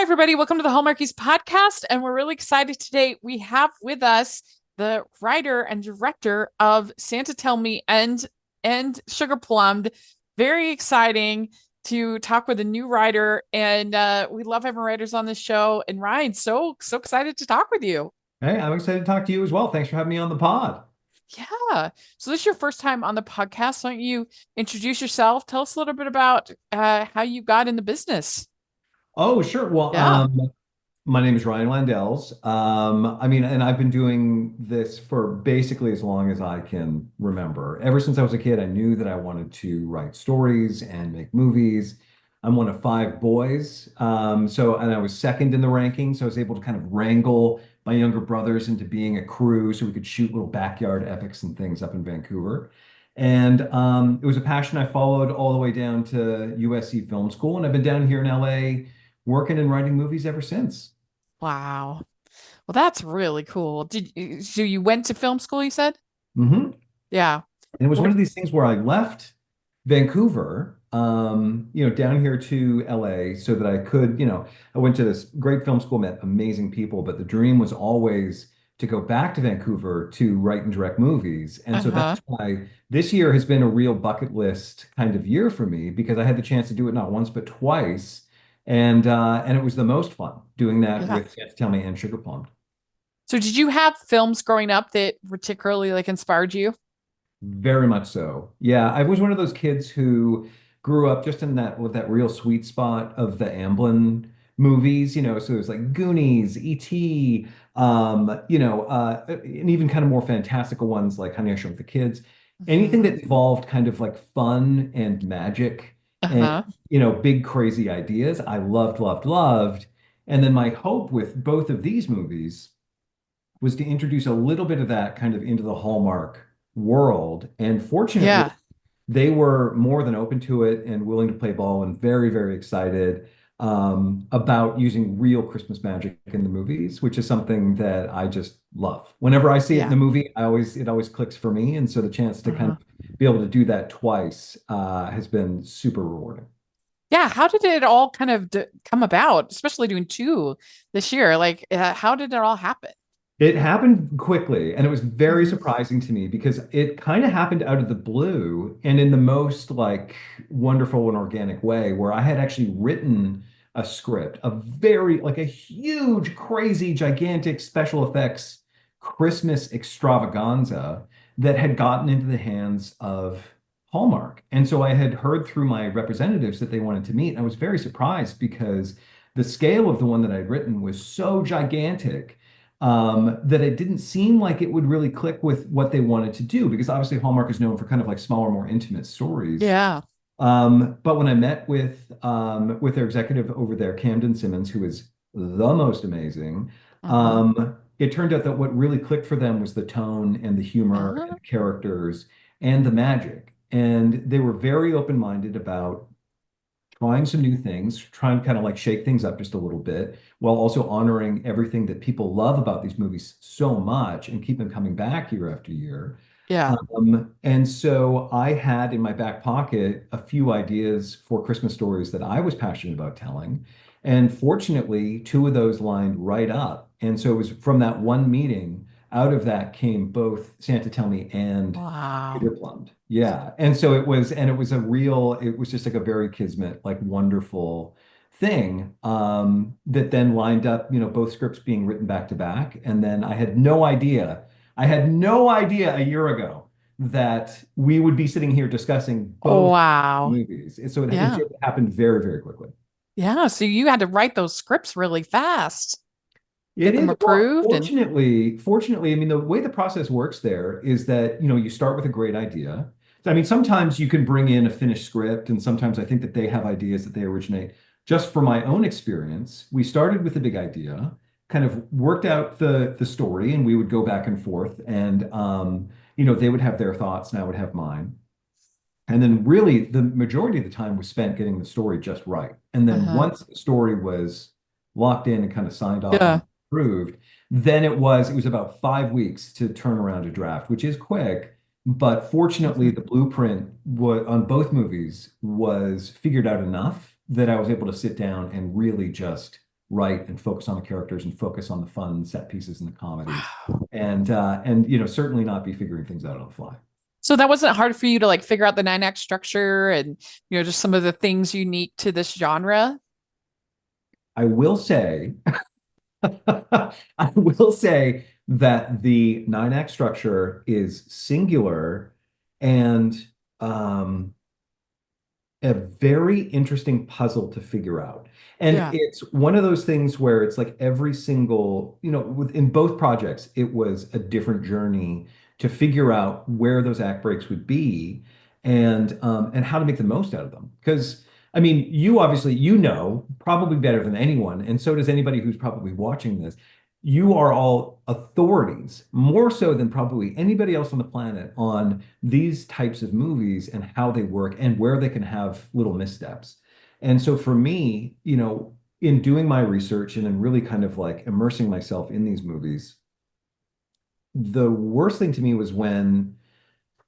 everybody. Welcome to the Hallmarkies podcast. And we're really excited today. We have with us the writer and director of Santa Tell Me and Sugarplummed. Very exciting to talk with a new writer. And we love having writers on this show. And Ryan, so excited to talk with you. Hey, I'm excited to talk to you as well. Thanks for having me on the pod. Yeah. So this is your first time on the podcast. Why don't you introduce yourself? Tell us a little bit about how you got in the business. Oh, sure. Well, Yeah. my name is Ryan Landels. And I've been doing this for basically as long as I can remember. Ever since I was a kid, I knew that I wanted to write stories and make movies. I'm one of five boys. And I was second in the ranking, so I was able to kind of wrangle my younger brothers into being a crew so we could shoot little backyard epics and things up in Vancouver. And it was a passion I followed all the way down to USC Film School, and I've been down here in LA working and writing movies ever since. Wow. Well, that's really cool. So you went to film school, you said? hmm Yeah. And it was one What of these things where I left Vancouver, down here to LA so that I could, I went to this great film school, met amazing people, but the dream was always to go back to Vancouver to write and direct movies. And so uh-huh. that's why this year has been a real bucket list kind of year for me because I had the chance to do it not once but twice. And it was the most fun doing that Yeah. with Santa Tell Me and Sugar Plum. So did you have films growing up that particularly like inspired you? Very much so. Yeah, I was one of those kids who grew up just in that with that real sweet spot of the Amblin movies, so it was like Goonies, E.T., and even kind of more fantastical ones like Honey, I Shrunk the Kids. Anything Hmm. that involved kind of like fun and magic and, Uh-huh. big crazy ideas, I loved, loved, loved. And then my hope with both of these movies was to introduce a little bit of that kind of into the Hallmark world. And fortunately, Yeah. they were more than open to it and willing to play ball and very, very excited about using real Christmas magic in the movies, which is something that I just love. Whenever I see it in Yeah. the movie, it always clicks for me. And so the chance to kind Uh-huh. of be able to do that twice has been super rewarding. Yeah. How did it all kind of come about, especially doing two this year? Like, how did it all happen? It happened quickly, and it was very Hmm. surprising to me because it kind of happened out of the blue and in the most like wonderful and organic way, where I had actually written a script, a very like a huge, crazy, gigantic special effects Christmas extravaganza that had gotten into the hands of Hallmark. And so I had heard through my representatives that they wanted to meet. And I was very surprised because the scale of the one that I'd written was so gigantic that it didn't seem like it would really click with what they wanted to do because obviously Hallmark is known for kind of like smaller, more intimate stories. Yeah. But when I met with their executive over there, Camden Simmons, who is the most amazing, Uh-huh. it turned out that what really clicked for them was the tone and the humor and Uh-huh. the characters and the magic. And they were very open-minded about trying some new things, trying to kind of like shake things up just a little bit, while also honoring everything that people love about these movies so much and keep them coming back year after year. Yeah. And so I had in my back pocket a few ideas for Christmas stories that I was passionate about telling. And fortunately, two of those lined right up. And so it was from that one meeting, out of that came both Santa Tell Me and Wow. Sugarplummed. Yeah. And it was just like a very kismet, like wonderful thing that then lined up, both scripts being written back to back. And then I had no idea a year ago that we would be sitting here discussing both Wow. movies. So it Yeah. did happen very, very quickly. Yeah. So you had to write those scripts really fast, It get them is, well, approved and fortunately, I mean, the way the process works there is that, you start with a great idea. I mean, sometimes you can bring in a finished script, and sometimes I think that they have ideas that they originate. Just from my own experience, we started with a big idea, kind of worked out the story, and we would go back and forth, and they would have their thoughts, and I would have mine. And then really the majority of the time was spent getting the story just right. And then uh-huh. once the story was locked in and kind of signed off Yeah. and approved, then it was about 5 weeks to turn around a draft, which is quick. But fortunately, Mhm. the blueprint on both movies was figured out enough that I was able to sit down and really just right and focus on the characters and focus on the fun set pieces and the comedy, Wow. and certainly not be figuring things out on the fly. So that wasn't hard for you to like figure out the nine act structure and just some of the things unique to this genre. I will say, I will say that the nine act structure is singular and um, a very interesting puzzle to figure out. And Yeah. it's one of those things where it's like every single, within both projects, it was a different journey to figure out where those act breaks would be and how to make the most out of them. Because I mean, you obviously probably better than anyone, and so does anybody who's probably watching this. You are all authorities, more so than probably anybody else on the planet, on these types of movies and how they work and where they can have little missteps. And so for me, in doing my research and in really kind of like immersing myself in these movies, the worst thing to me was when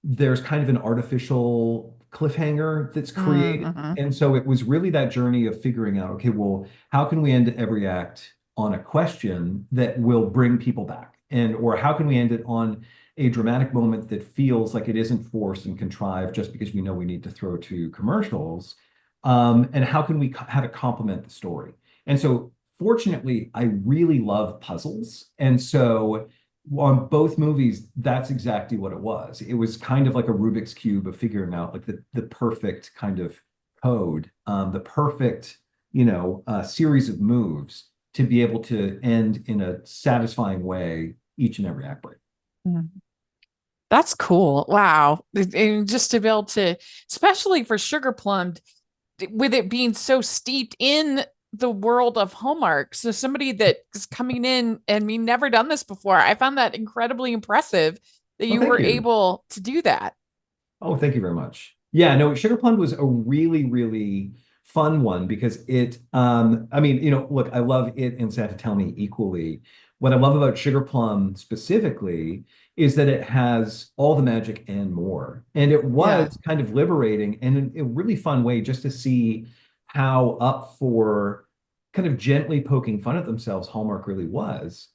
there's kind of an artificial cliffhanger that's created. Mm-hmm. And so it was really that journey of figuring out, okay, well, how can we end every act on a question that will bring people back? Or how can we end it on a dramatic moment that feels like it isn't forced and contrived just because we know we need to throw to commercials? And how can we have it complement the story? And so fortunately, I really love puzzles. And so on both movies, that's exactly what it was. It was kind of like a Rubik's Cube of figuring out like the perfect kind of code, the perfect, series of moves to be able to end in a satisfying way each and every act break. That's cool. Wow. And just to be able to, especially for Sugar Plummed, with it being so steeped in the world of Hallmark. So somebody that is coming in and me never done this before. I found that incredibly impressive that Oh, you thank were you. able to do that. Oh, thank you very much. Yeah, no, Sugar Plum was a really, really fun one because I mean, look, I love it and Santa Tell Me equally. What I love about Sugar Plum specifically is that it has all the magic and more. And it Yeah. was kind of liberating and in a really fun way just to see how up for kind of gently poking fun at themselves Hallmark really was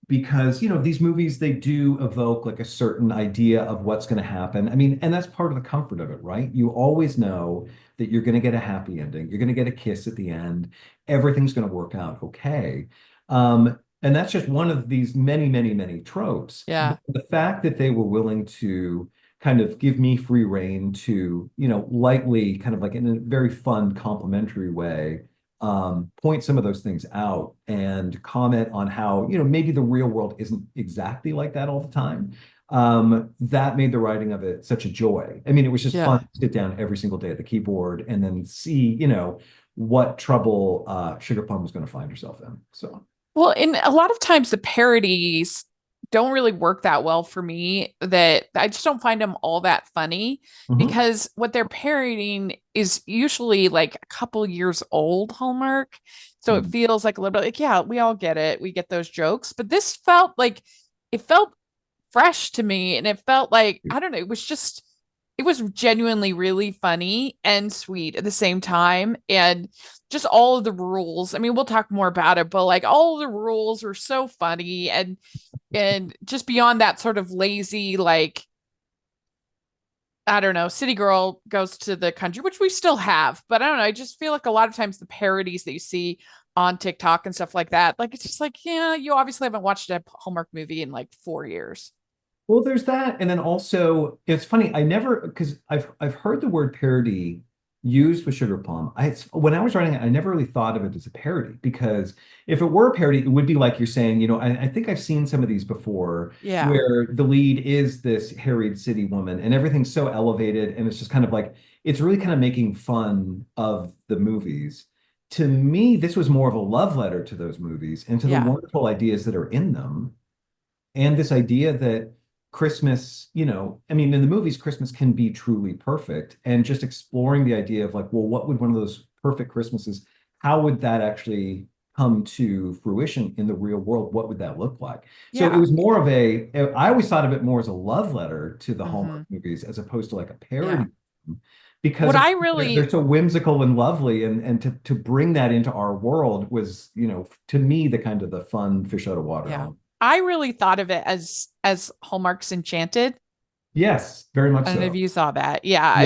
because these movies they do evoke like a certain idea of what's going to happen. I mean, and that's part of the comfort of it, right? You always know that you're going to get a happy ending, you're going to get a kiss at the end, everything's going to work out okay. And that's just one of these many, many, many tropes. Yeah. But the fact that they were willing to kind of give me free rein to lightly kind of like in a very fun complimentary way point some of those things out and comment on how, maybe the real world isn't exactly like that all the time. That made the writing of it such a joy. I mean, it was just fun Yeah. to sit down every single day at the keyboard and then see, what trouble Sugar Plum was going to find herself in. So, Well, and a lot of times the parodies don't really work that well for me, that I just don't find them all that funny mhm. because what they're parodying is usually like a couple years old Hallmark. So it Mhm. feels like a little bit like, yeah, we all get it. We get those jokes. But this felt like it felt fresh to me. And it felt like, I don't know, it was genuinely really funny and sweet at the same time. And just all of the rules. I mean, we'll talk more about it, but like all of the rules are so funny and just beyond that sort of lazy, like, I don't know, city girl goes to the country, which we still have, but I don't know. I just feel like a lot of times the parodies that you see on TikTok and stuff like that, like it's just like, yeah, you obviously haven't watched a Hallmark movie in like 4 years. Well, there's that, and then also it's funny. I never because I've heard the word parody used with Sugar Plum. When I was writing it, I never really thought of it as a parody because if it were a parody, it would be like you're saying. I think I've seen some of these before Yeah. where the lead is this harried city woman, and everything's so elevated, and it's just kind of like it's really kind of making fun of the movies. To me, this was more of a love letter to those movies and to the Yeah. wonderful ideas that are in them and this idea that Christmas, I mean, in the movies, Christmas can be truly perfect, and just exploring the idea of like, well, what would one of those perfect Christmases, how would that actually come to fruition in the real world? What would that look like? So it Yeah. was more of I always thought of it more as a love letter to the Hmm. Hallmark movies as opposed to like a Yeah. parody. because What of I course really, they're so whimsical and lovely, and to bring that into our world was, to me, the kind of the fun fish out of water yeah, element. I really thought of it as Hallmark's Enchanted. Yes, very much I don't know if so. you saw that. Yeah,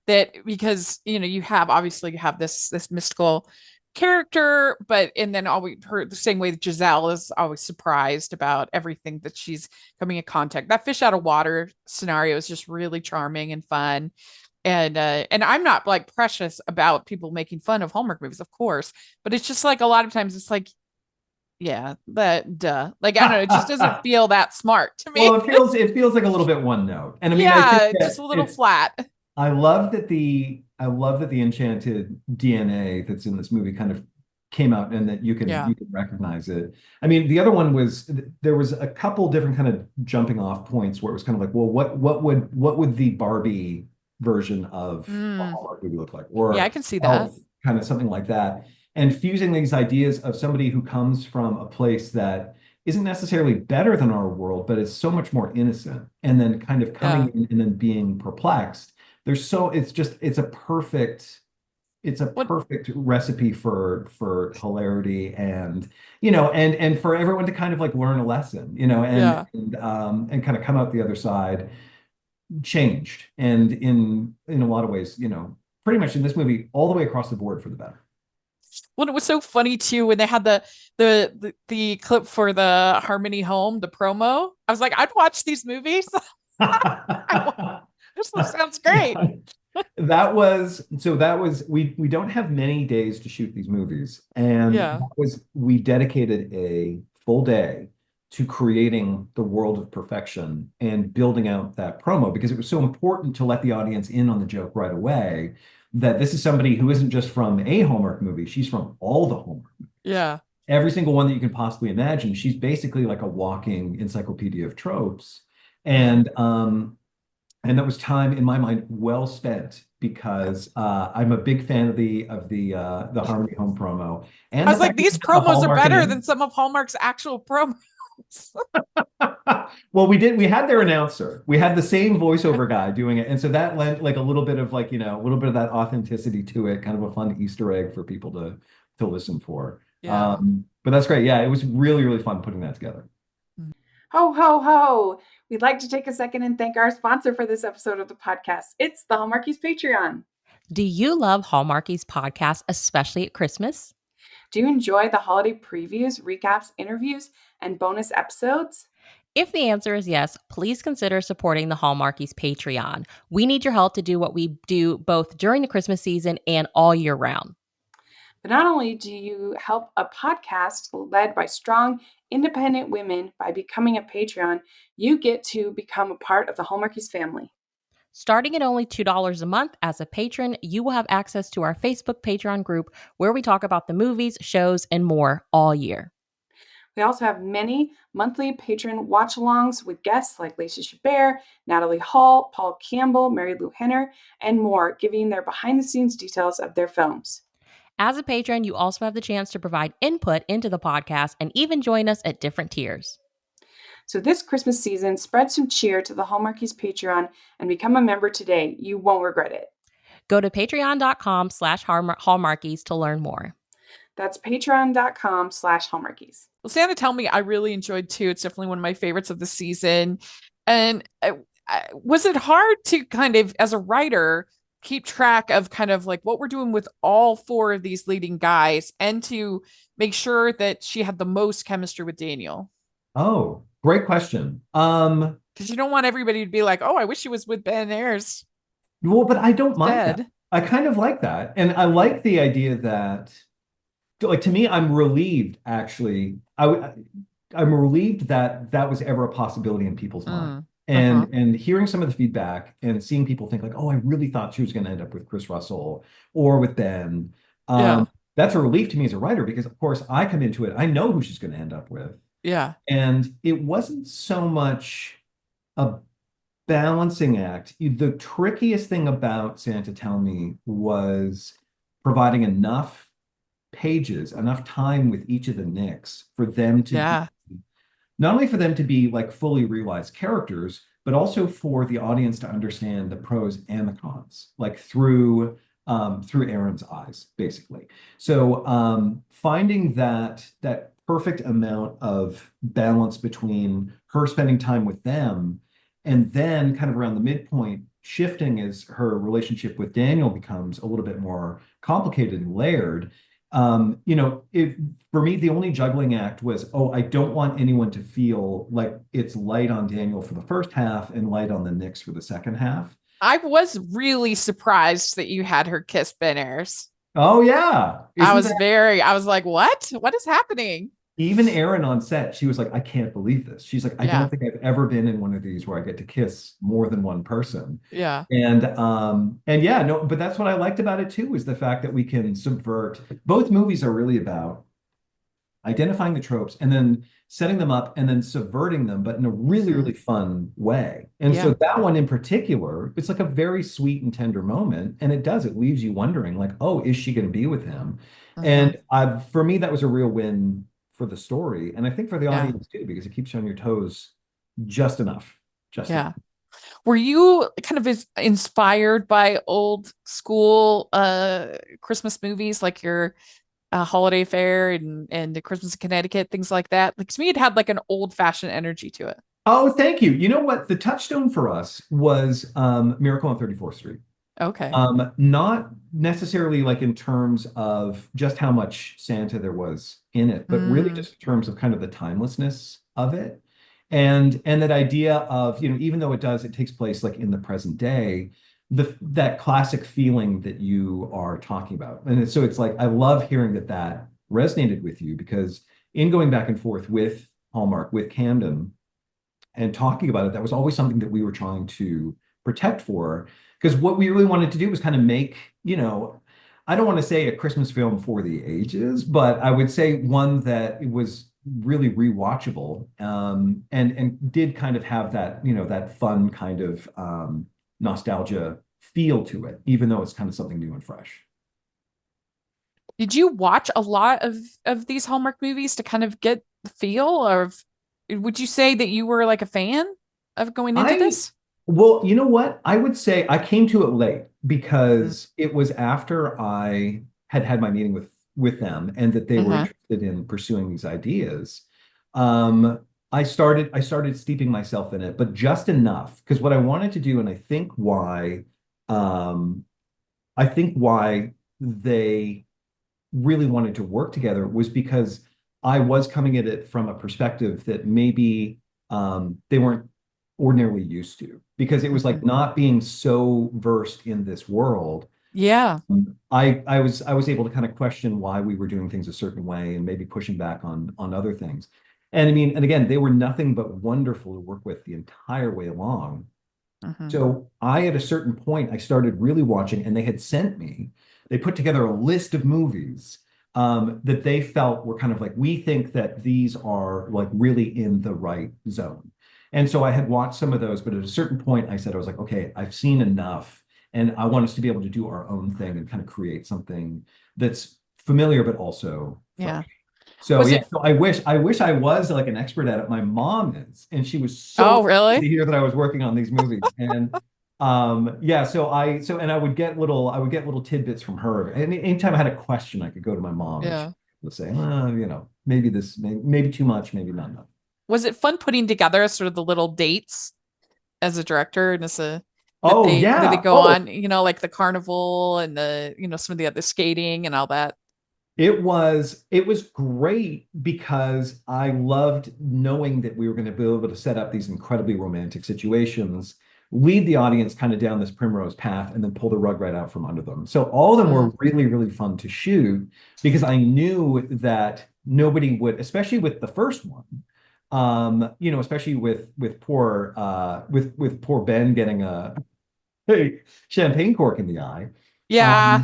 that Yes. because you have obviously you have this mystical character, but and then always her the same way that Giselle is always surprised about everything that she's coming in contact. That fish out of water scenario is just really charming and fun. And I'm not like precious about people making fun of Hallmark movies, of course, but it's just like a lot of times it's like, yeah, that duh. Like I don't know, it just doesn't feel that smart to me. Well, it feels like a little bit one note. And I mean, I think Yeah, just that a little flat. I love that the enchanted DNA that's in this movie kind of came out, and that you can Yeah. you can recognize it. I mean, the other one was, there was a couple different kind of jumping off points where it was kind of like, well, what would the Barbie version of a Mm. Hallmark movie look like, Yeah, I or can see that. Elf, kind of something like that, and fusing these ideas of somebody who comes from a place that isn't necessarily better than our world, but is so much more innocent, and then kind of coming Yeah. in and then being perplexed. It's a What perfect recipe for hilarity, and for everyone to kind of like learn a lesson, yeah. and kind of come out the other side changed, and in a lot of ways, pretty much in this movie all the way across the board for the better. Well, it was so funny too when they had the clip for the Harmony Home, the promo. I was like, I'd watch these movies. This sounds great. Yeah. We don't have many days to shoot these movies, and Yeah. we dedicated a full day to creating the world of perfection and building out that promo, because it was so important to let the audience in on the joke right away, that this is somebody who isn't just from a Hallmark movie, she's from all the Hallmark, Yeah. every single one that you can possibly imagine. She's basically like a walking encyclopedia of tropes. Yeah. And that was time in my mind well spent, because I'm a big fan of the Harmony Home promo, I and the was like, fact that these you have the promos are Hallmark better in than some of Hallmark's actual promos. it. Well, we had their announcer. We had the same voiceover guy doing it. And so that lent like a little bit of, like, a little bit of that authenticity to it, kind of a fun Easter egg for people to listen for. Yeah. But that's great. Yeah, it was really, really fun putting that together. Ho, ho, ho. We'd like to take a second and thank our sponsor for this episode of the podcast. It's the Hallmarkies Patreon. Do you love Hallmarkies podcast, especially at Christmas? Do you enjoy the holiday previews, recaps, interviews, and bonus episodes? If the answer is yes, please consider supporting the Hallmarkies Patreon. We need your help to do what we do both during the Christmas season and all year round. But not only do you help a podcast led by strong, independent women by becoming a Patreon, you get to become a part of the Hallmarkies family. Starting at only $2 a month as a patron, you will have access to our Facebook Patreon group where we talk about the movies, shows, and more all year. We also have many monthly patron watch-alongs with guests like Lacey Chabert, Natalie Hall, Paul Campbell, Mary Lou Henner, and more, giving their behind-the-scenes details of their films. As a patron, you also have the chance to provide input into the podcast and even join us at different tiers. So this Christmas season, spread some cheer to the Hallmarkies Patreon and become a member today. You won't regret it. Go to patreon.com/hallmarkies to learn more. That's patreon.com/Hallmarkies. Well, Santa Tell Me, I really enjoyed too. It's definitely one of my favorites of the season. And was it hard to kind of, as a writer, keep track of kind of like what we're doing with all four of these leading guys and to make sure that she had the most chemistry with Daniel? Oh, great question. Because you don't want everybody to be like, oh, I wish she was with Ben Ayers Well, but I don't mind that. instead. I kind of like that. And I like the idea that, like, to me, I'm relieved, actually. I'm relieved that that was ever a possibility in people's mind. Mm. Uh-huh. And hearing some of the feedback and seeing people think like, oh, I really thought she was going to end up with Chris Russell or with Ben. Yeah. That's a relief to me as a writer, because of course I come into it, I know who she's going to end up with. Yeah. And it wasn't so much a balancing act. The trickiest thing about Santa Tell Me was providing enough pages, enough time with each of the Nicks for them to be, Yeah. not only for them to be like fully realized characters, but also for the audience to understand the pros and the cons, like through Erin's eyes, basically. So finding that perfect amount of balance between her spending time with them and then kind of around the midpoint shifting as her relationship with Daniel becomes a little bit more complicated and layered. For me, the only juggling act was, oh, I don't want anyone to feel like it's light on Daniel for the first half and light on the Knicks for the second half. I was really surprised that you had her kiss Ben Ayers. Oh yeah. Isn't that I was like, what? What is happening? even Erin on set? She was like, I can't believe this. She's like, I Yeah. don't think I've ever been in one of these where I get to kiss more than one person. Yeah. And yeah, no, but that's what I liked about it too, is the fact that we can subvert. Both movies are really about identifying the tropes and then setting them up and then subverting them, but in a really, really fun way. And Yeah. so that one in particular, it's like a very sweet and tender moment. And it leaves you wondering, like, oh, is she going to be with him? And for me, that was a real win for the story. And I think for the Yeah. audience too, because it keeps you on your toes just enough. Just Yeah. enough. Were you kind of inspired by old school Christmas movies like your Holiday Fair and the Christmas in Connecticut, things like that? Like to me, it had like an old fashioned energy to it. Oh, thank you. You know what? The touchstone for us was Miracle on 34th Street. Okay. Not necessarily like in terms of just how much Santa there was in it, but really just in terms of kind of the timelessness of it. And that idea of, even though it takes place like in the present day, that classic feeling that you are talking about. And so it's like, I love hearing that resonated with you, because in going back and forth with Hallmark, with Camden, and talking about it, that was always something that we were trying to protect for. Because what we really wanted to do was kind of make, I don't want to say a Christmas film for the ages, but I would say one that was really rewatchable, and did kind of have that, that fun kind of nostalgia feel to it, even though it's kind of something new and fresh. Did you watch a lot of these Hallmark movies to kind of get the feel of, would you say that you were like a fan of going into this? Well, you know what? I would say I came to it late because it was after I had my meeting with them and that they were interested in pursuing these ideas. I started steeping myself in it, but just enough, because what I wanted to do, and I think why they really wanted to work together, was because I was coming at it from a perspective that maybe they weren't ordinarily used to, because it was like not being so versed in this world. Yeah. I was able to kind of question why we were doing things a certain way and maybe pushing back on other things. And I mean, and again, they were nothing but wonderful to work with the entire way along. So at a certain point, I started really watching, and they put together a list of movies that they felt were kind of like, we think that these are like really in the right zone. And so I had watched some of those, but at a certain point I was like, okay, I've seen enough, and I want us to be able to do our own thing and kind of create something that's familiar, but also fresh. So so I wish I was like an expert at it. My mom is, and she was so really? to hear that I was working on these movies. And and I would get little tidbits from her. And anytime I had a question, I could go to my mom and she would say, maybe too much, maybe not enough. Was it fun putting together sort of the little dates as a director and as a that they go on, like the carnival and the, some of the other skating and all that? It was great, because I loved knowing that we were going to be able to set up these incredibly romantic situations, lead the audience kind of down this primrose path, and then pull the rug right out from under them. So all of them were really, really fun to shoot, because I knew that nobody would, especially with the first one, especially with poor Ben getting a champagne cork in the eye. Yeah.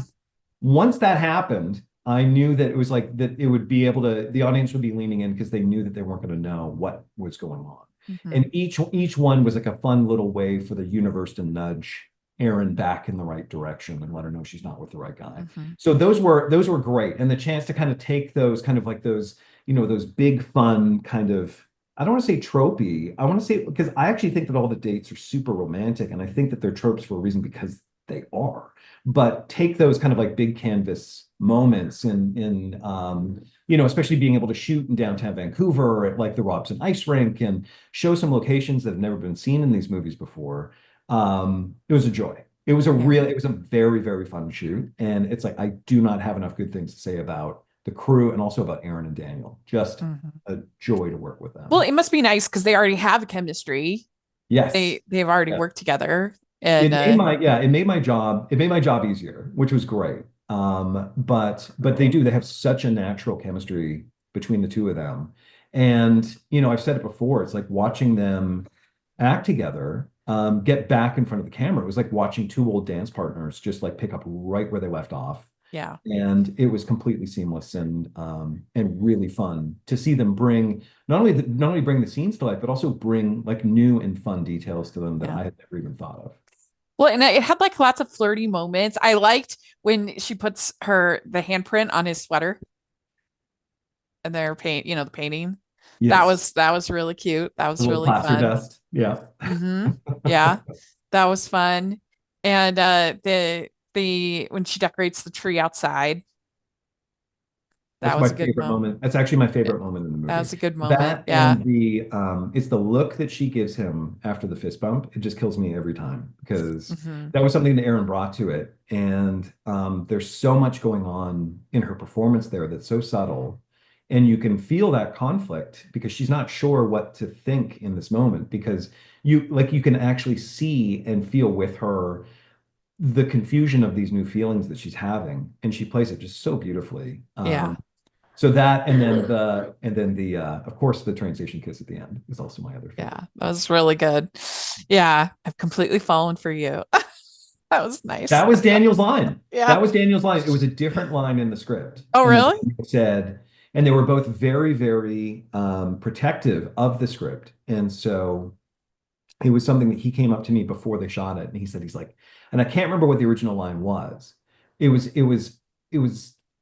Once that happened, I knew that it was like that it would be able to, the audience would be leaning in, because they knew that they weren't going to know what was going on. And each one was like a fun little way for the universe to nudge Erin back in the right direction and let her know she's not with the right guy. So those were great. And the chance to kind of take those kind of like those, those big fun kind of I don't want to say tropey. I want to say because I actually think that all the dates are super romantic, and I think that they're tropes for a reason because they are. But take those kind of like big canvas moments in especially being able to shoot in downtown Vancouver at like the Robson Ice Rink and show some locations that have never been seen in these movies before. It was a joy. It was a very, very fun shoot. And it's like I do not have enough good things to say about the crew and also about Aaron and Daniel. Just Mhm. a joy to work with Well, them. it must be nice because they already have chemistry. Yes. They've already Yes. worked together, and It made my job easier, which was great. But they have such a natural chemistry between the two of them. And I've said it before, it's like watching them act together, get back in front of the camera. It was like watching two old dance partners just like pick up right where they left off. yeah, And it was completely seamless and really fun to see them bring not only bring the scenes to life, but also bring like new and fun details to them that yeah. I had never even thought of. Well, and it had like lots of flirty moments. I liked when she puts the handprint on his sweater and their the painting. Yes. That was really cute. That A was little really plaster fun. dust. Yeah. Yeah, that was fun. And the when she decorates the tree outside, that That's was my a good favorite moment. moment. That's actually my favorite moment in the That movie. was a good moment. That Yeah. and it's the look that she gives him after the fist bump. It just kills me every time because Hmm. that was something that Aaron brought to it. And there's so much going on in her performance there that's so subtle. And you can feel that conflict because she's not sure what to think in this moment because you can actually see and feel with her the confusion of these new feelings that she's having. And she plays it just so beautifully. Yeah. So that and then the of course the train station kiss at the end is also my other Yeah. favorite. That was really good. Yeah. I've completely fallen for you. That was nice. That was Daniel's line. Yeah. That was Daniel's line. It was a different line in the script. Oh, And then really? Daniel said, and they were both very, very protective of the script. And so it was something that he came up to me before they shot it, and he said, he's like, and I can't remember what the original line was. It was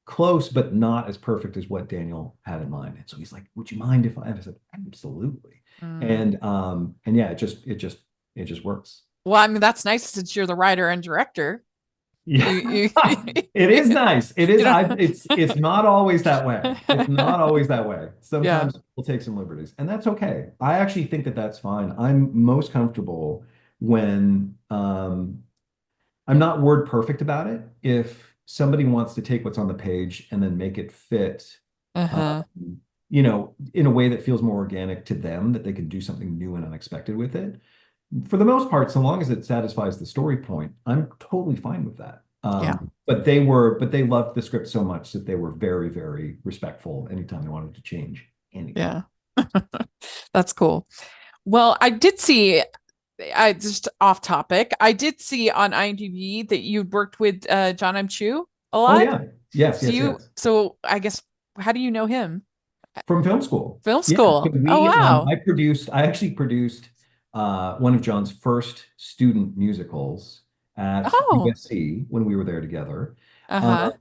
close, but not as perfect as what Daniel had in mind. And so he's like, "Would you mind if I?" And I said, "Absolutely." Mm. And yeah, it just works. Well, I mean, that's nice since you're the writer and director. Yeah, You it is nice. It you is. know. It's not always that way. It's not always that way. Yeah. Sometimes we'll take some liberties, and that's okay. I actually think that that's fine. I'm most comfortable when I'm not word perfect about it. If somebody wants to take what's on the page and then make it fit, Uh-huh. in a way that feels more organic to them, that they can do something new and unexpected with it. For the most part, so long as it satisfies the story point, I'm totally fine with that. Yeah. But they loved the script so much that they were very, very respectful anytime they wanted to change anything. Yeah. That's cool. Well, I did see, I just off topic, I did see on IMDb that you'd worked with John M. Chu a Oh lot. yeah. Yes, yes, yes. So I guess, how do you know him? From film school. Film Yeah. So school. Oh, wow. I actually produced one of John's first student musicals at Oh, USC when we were there together. uh-huh.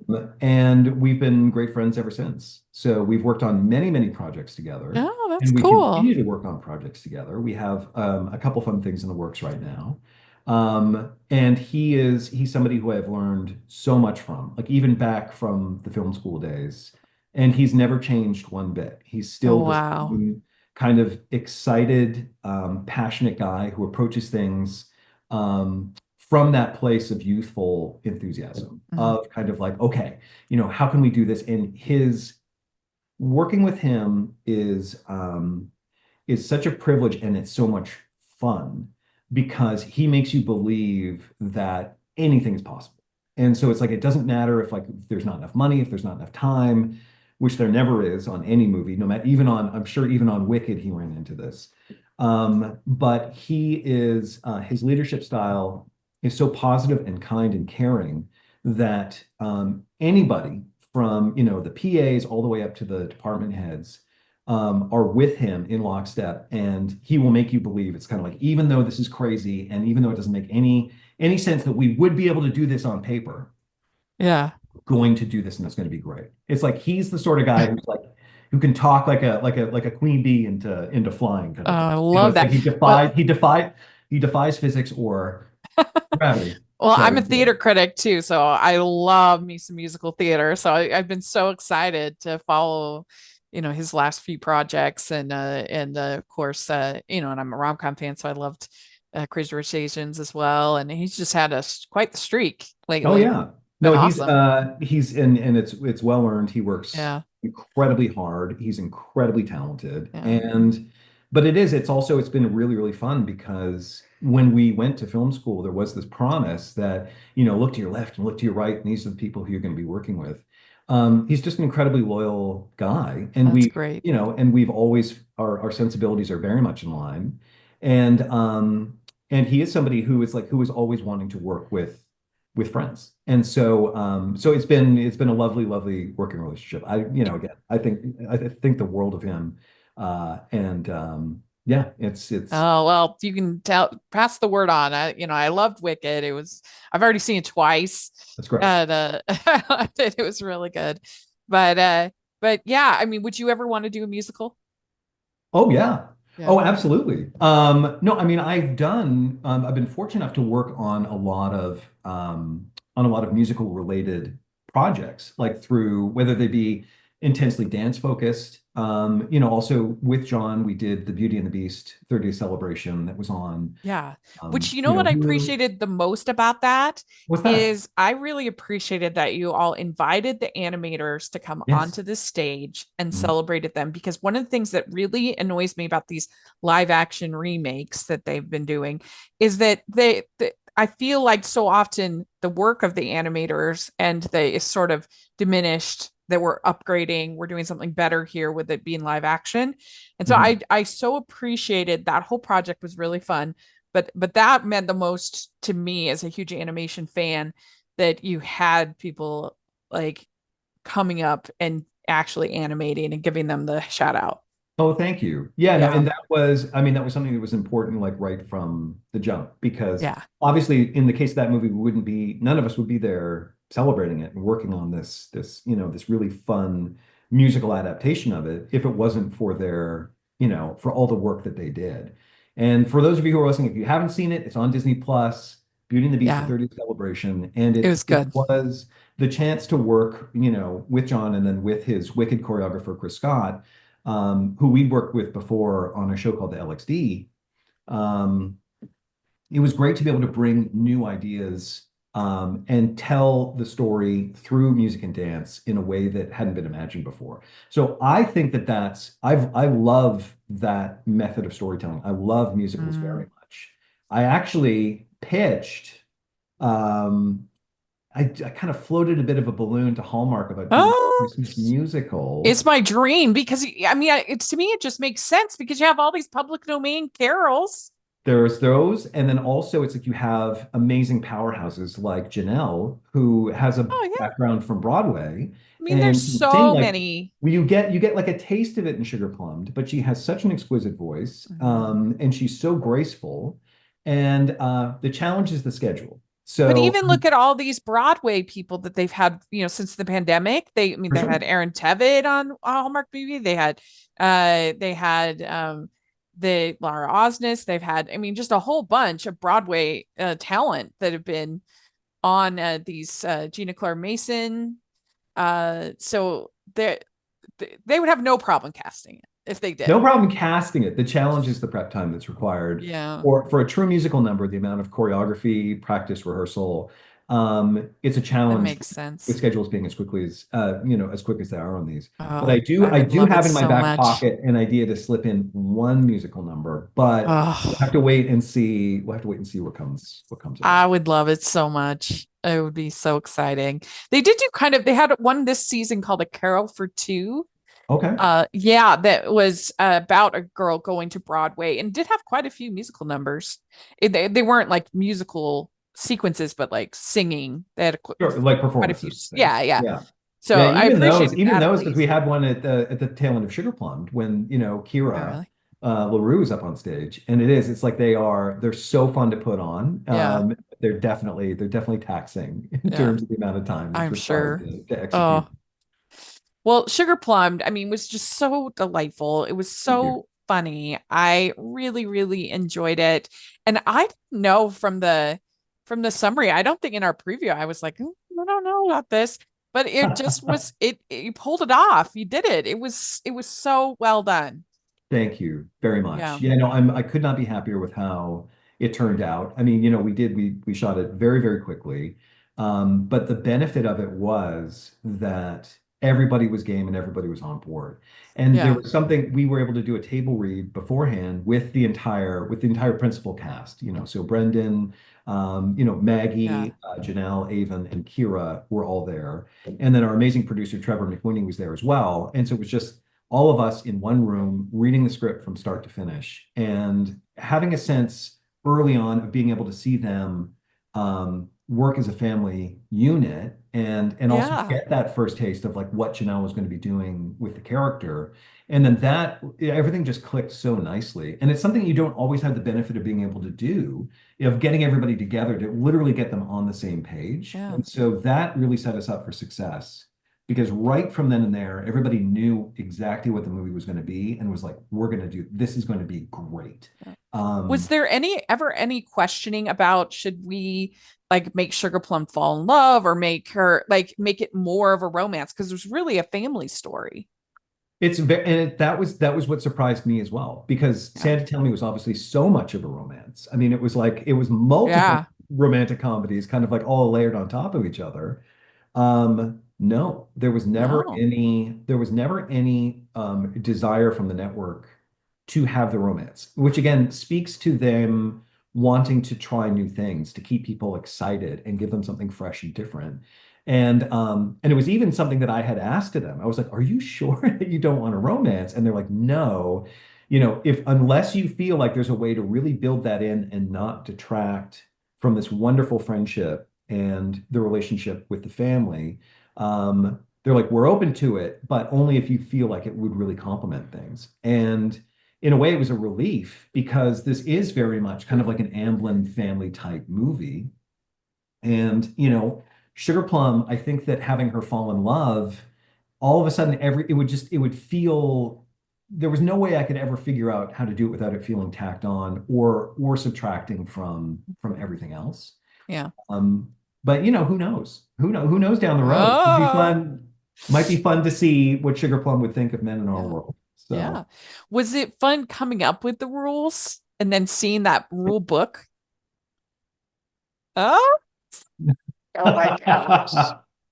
And we've been great friends ever since. So we've worked on many, many projects together, Oh, that's and we cool. continue to work on projects together. We have a couple fun things in the works right now. And he's somebody who I've learned so much from, like even back from the film school days. And he's never changed one bit. He's Oh, still the wow. same kind of excited, passionate guy who approaches things from that place of youthful enthusiasm, Mhm. of kind of like, okay, how can we do this? And his working with him is such a privilege, and it's so much fun because he makes you believe that anything is possible. And so it's like it doesn't matter if like there's not enough money, if there's not enough time, which there never is on any movie, no matter even on, I'm sure even on Wicked, he ran into this. But his leadership style is so positive and kind and caring that anybody from the PAs all the way up to the department heads are with him in lockstep, and he will make you believe it's kind of like, even though this is crazy and even though it doesn't make any sense that we would be able to do this on paper, Yeah. going to do this and it's going to be great. It's like he's the sort of guy who can talk like a queen bee into flying kind Oh, of thing. I You know, love it's like that. Well, he defies physics or gravity. well, I'm So a yeah. theater critic too, so I love me some musical theater. So I've been so excited to follow, his last few projects, and of course, and I'm a rom-com fan, so I loved Crazy Rich Asians as well. And he's just had quite the streak Oh lately. yeah. Been No, awesome. he's and it's well earned. He works Yeah, incredibly hard. He's incredibly talented. yeah, And but it's been really, really fun because when we went to film school, there was this promise that, look to your left and look to your right, and these are the people who you're going to be working with. He's just an incredibly loyal guy. And that's great. we've always our sensibilities are very much in line. And he is somebody who is always wanting to work with friends. And so it's been a lovely, lovely working relationship. Again, I think the world of him. And yeah, it's Oh, well, you can pass the word on. I loved Wicked. I've already seen it twice. that's great. And it was really good. But but yeah, I mean, would you ever want to do a musical? Oh yeah. Yeah. Oh, absolutely. No, I mean, I've been fortunate enough to work on a lot of musical related projects, like through whether they be intensely dance focused. Also with John, we did the Beauty and the Beast 30th celebration that was on, Yeah. Which, you know what I Hulu. appreciated the most about that What's that? is I really appreciated that you all invited the animators to come Yes. onto the stage and Mhm. celebrated them, because one of the things that really annoys me about these live action remakes that they've been doing is that I feel like so often the work of the animators and they is sort of diminished, that we're upgrading, we're doing something better here with it being live action. And so Mhm. I so appreciated that whole project. Was really fun. But that meant the most to me as a huge animation fan, that you had people like coming up and actually animating and giving them the shout out. Oh, thank you. Yeah, no, Yeah. and that was something that was important, like right from the jump, because Yeah. obviously, in the case of that movie, none of us would be there celebrating it and working on this really fun musical adaptation of it if it wasn't for for all the work that they did. And for those of you who are listening, if you haven't seen it, it's on Disney Plus, Beauty and the Beast, the Yeah. 30th celebration, and It it was it good. was the chance to work, with John and then with his wicked choreographer, Chris Scott, who we worked with before on a show called the LXD. Um, it was great to be able to bring new ideas and tell the story through music and dance in a way that hadn't been imagined before. So I think I love that method of storytelling. I love musicals Mm. very much. I actually pitched um, I kind of floated a bit of a balloon to Hallmark about doing a Oh, Christmas musical. it's my dream, because I mean, it's to me, it just makes sense because you have all these public domain carols. There's those, and then also it's like you have amazing powerhouses like Janelle, who has a Oh, yeah. background from Broadway, I mean, there's and she can sing so like many. well, you get like a taste of it in Sugarplummed, but she has such an exquisite voice, Mhm. and she's so graceful, and the challenge is the schedule. But So even look at all these Broadway people that they've had, since the pandemic. I mean, for they've sure. had Aaron Tveit on Hallmark TV. They had the Laura Osnes. They've had, I mean, just a whole bunch of Broadway talent that have been on these Gina Clark Mason. So they would have no problem casting it if they No did. problem casting it. The challenge is the prep time that's required Yeah, for a true musical number, the amount of choreography, practice, rehearsal. It's a that challenge makes with sense. schedules being as quick as they are on these. But Oh, I do I I would do love it have in my so back much. pocket an idea to slip in one musical number, but we'll have Oh, to wait and see. We'll have to wait and see what comes of I that. would love it so much. It would be so exciting. They did do they had one this season called A Carol for Two. Okay. Yeah, that was about a girl going to Broadway and did have quite a few musical numbers. They weren't like musical sequences, but like singing. They had Sure, like quite a few. performances and Yeah, things. yeah. Yeah. So Yeah, I appreciated even that at those, because we least. had one at the tail end of Sugar Plum when, Oh, Kira really? LaRue is up on stage. And it's like they're so fun to put on. Yeah, They're definitely taxing in yeah. terms of the amount of time that's I'm required sure. to Oh, execute. Well, Sugarplummed, I mean, was just so delightful. It was Thank you. so funny. I really, really enjoyed it. And I didn't know from the summary, I don't think in our preview I was like, I don't know about this, but it just was you pulled it off. You did it. It was so well done. Thank you very much. Yeah. Yeah, no, I could not be happier with how it turned out. I mean, we shot it very, very quickly. But the benefit of it was that everybody was game and everybody was on board. And there Yeah. was something we were able to do a table read beforehand with the entire principal cast, so Brendan, Yeah. Maggie, Janelle, Avon, and Kira were all there. And then our amazing producer, Trevor McWhinney, was there as well. And so it was just all of us in one room reading the script from start to finish and having a sense early on of being able to see them work as a family unit and also Yeah. get that first taste of like what Janelle was going to be doing with the character. And then that everything just clicked so nicely. And it's something you don't always have the benefit of being able to do, of getting everybody together to literally get them on the same page. Yeah. And so that really set us up for success because right from then and there, everybody knew exactly what the movie was going to be and was like, we're going to do this is going to be great. Was Um, there any questioning about should we like make Sugar Plum fall in love or make it more of a romance? Because there's really a family story. it's very, and that was what surprised me as well because Yeah. Santa Tell Me was obviously so much of a romance. I mean, it was multiple Yeah. romantic comedies kind of like all layered on top of each other. No, No. there was never any desire from the network to have the romance, which again speaks to them wanting to try new things, to keep people excited and give them something fresh and different. And it was even something that I had asked to them. I was like, "Are you sure that you don't want a romance?" And they're like, "No, if unless you feel like there's a way to really build that in and not detract from this wonderful friendship and the relationship with the family, they're like, we're open to it, but only if you feel like it would really complement things." And in a way, it was a relief because this is very much kind of like an Amblin family type movie. And, Sugar Plum, I think that having her fall in love, all of a sudden, it would feel, there was no way I could ever figure out how to do it without it feeling tacked on or subtracting from everything else. Yeah. Um, but who knows? Who knows down the road? It'd be Oh, fun. Might be fun to see what Sugar Plum would think of men in our yeah. world. So Yeah. Was it fun coming up with the rules and then seeing that rule book? Oh, oh my gosh.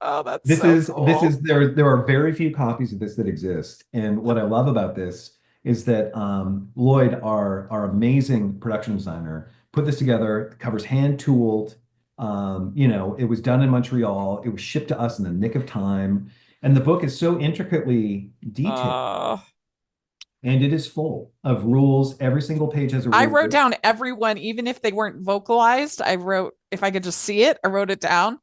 Oh, that's so this cool. is there are very few copies of this that exist. And what I love about this is that Lloyd, our amazing production designer, put this together. The cover's hand tooled. It was done in Montreal. It was shipped to us in the nick of time. And the book is so intricately detailed. Oh, And it is full of rules. Every single page has a I rule wrote book. down everyone, even if they weren't vocalized. I wrote, if I could just see it, I wrote it down.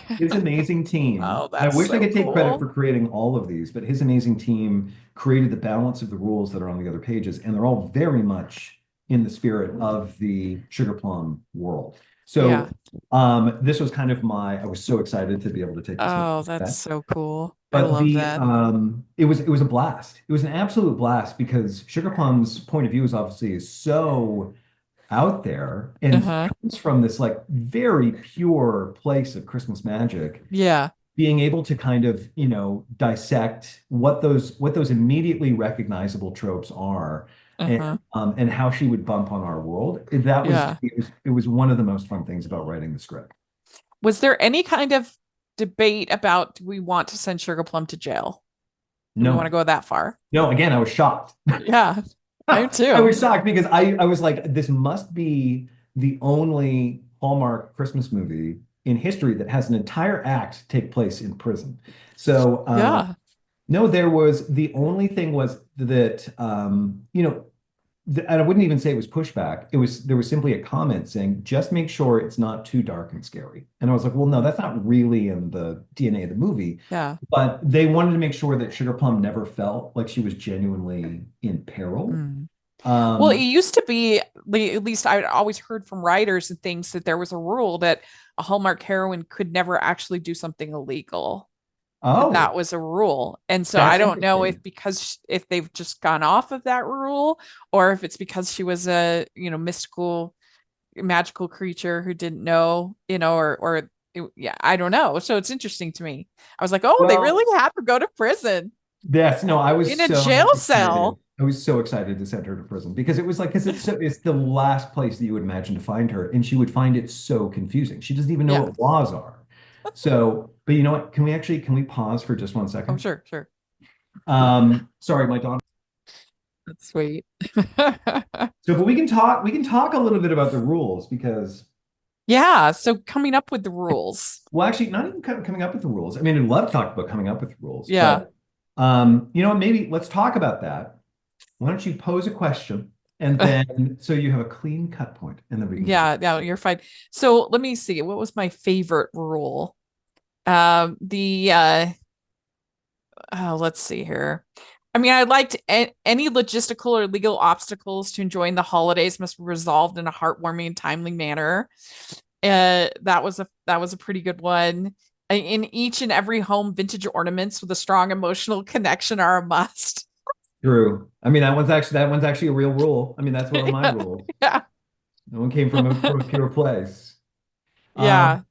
His amazing team, Oh, and I that's wish I so could take credit cool. for creating all of these, but his amazing team created the balance of the rules that are on the other pages, and they're all very much in the spirit of the Sugar Plum world. Yeah. So this was kind of I was so excited to be able to take this next Oh, that's step. so cool. I But love the that. it was a blast. It was an absolute blast because Sugar Plum's point of view is obviously so out there and Uh-huh. comes from this like very pure place of Christmas magic, Yeah. being able to kind of, dissect what those immediately recognizable tropes are Uh-huh. and how she would bump on our world. Yeah. It was one of the most fun things about writing the script. Was there any kind of debate about do we want to send Sugar Plum to jail? Do we want to No, go that far? no, again, I was shocked. Yeah, I I too. was shocked because I was like, this must be the only Hallmark Christmas movie in history that has an entire act take place in prison. So Yeah. no, the only thing was that and I wouldn't even say it was pushback. There was simply a comment saying, just make sure it's not too dark and scary. And I was like, well, no, that's not really in the DNA of the movie. Yeah. But they wanted to make sure that Sugar Plum never felt like she was genuinely in peril. Mm. Well, it Um, used to be, at least I always heard from writers and things that there was a rule that a Hallmark heroine could never actually do something illegal. that Oh, was a rule. And so I that's don't know interesting. if if they've just gone off of that rule or if it's because she was a, mystical magical creature who didn't know, yeah, I don't know. So it's interesting to me. I was like, oh, they Well, really had her go to prison yes, no, I was in a so jail excited. cell. I was so excited to send her to prison because it was like, because it's the last place that you would imagine to find her, and she would find it so confusing. She doesn't even know Yeah. what laws are. So, but you know what? Can we pause for just one Oh, second? sure, sure. Sorry, my daughter. That's sweet. So, but we can talk a little bit about the rules because, Yeah. So coming up with the rules. well, actually, not even coming up with the rules. I mean, I'd love to talk about coming up with the rules, Yeah. but you know, what, maybe let's talk about that. Why don't you pose a question and then so you have a clean cut point and then we can go. Yeah. No, you're fine. So let me see. What was my favorite rule? The let's see here. I mean, I liked any logistical or legal obstacles to enjoying the holidays must be resolved in a heartwarming and timely manner. That was a pretty good one. In each and every home, vintage ornaments with a strong emotional connection are a must. True. I mean, that one's actually a real rule. I mean, that's one of my rules. Yeah, That one came from a pure place. yeah.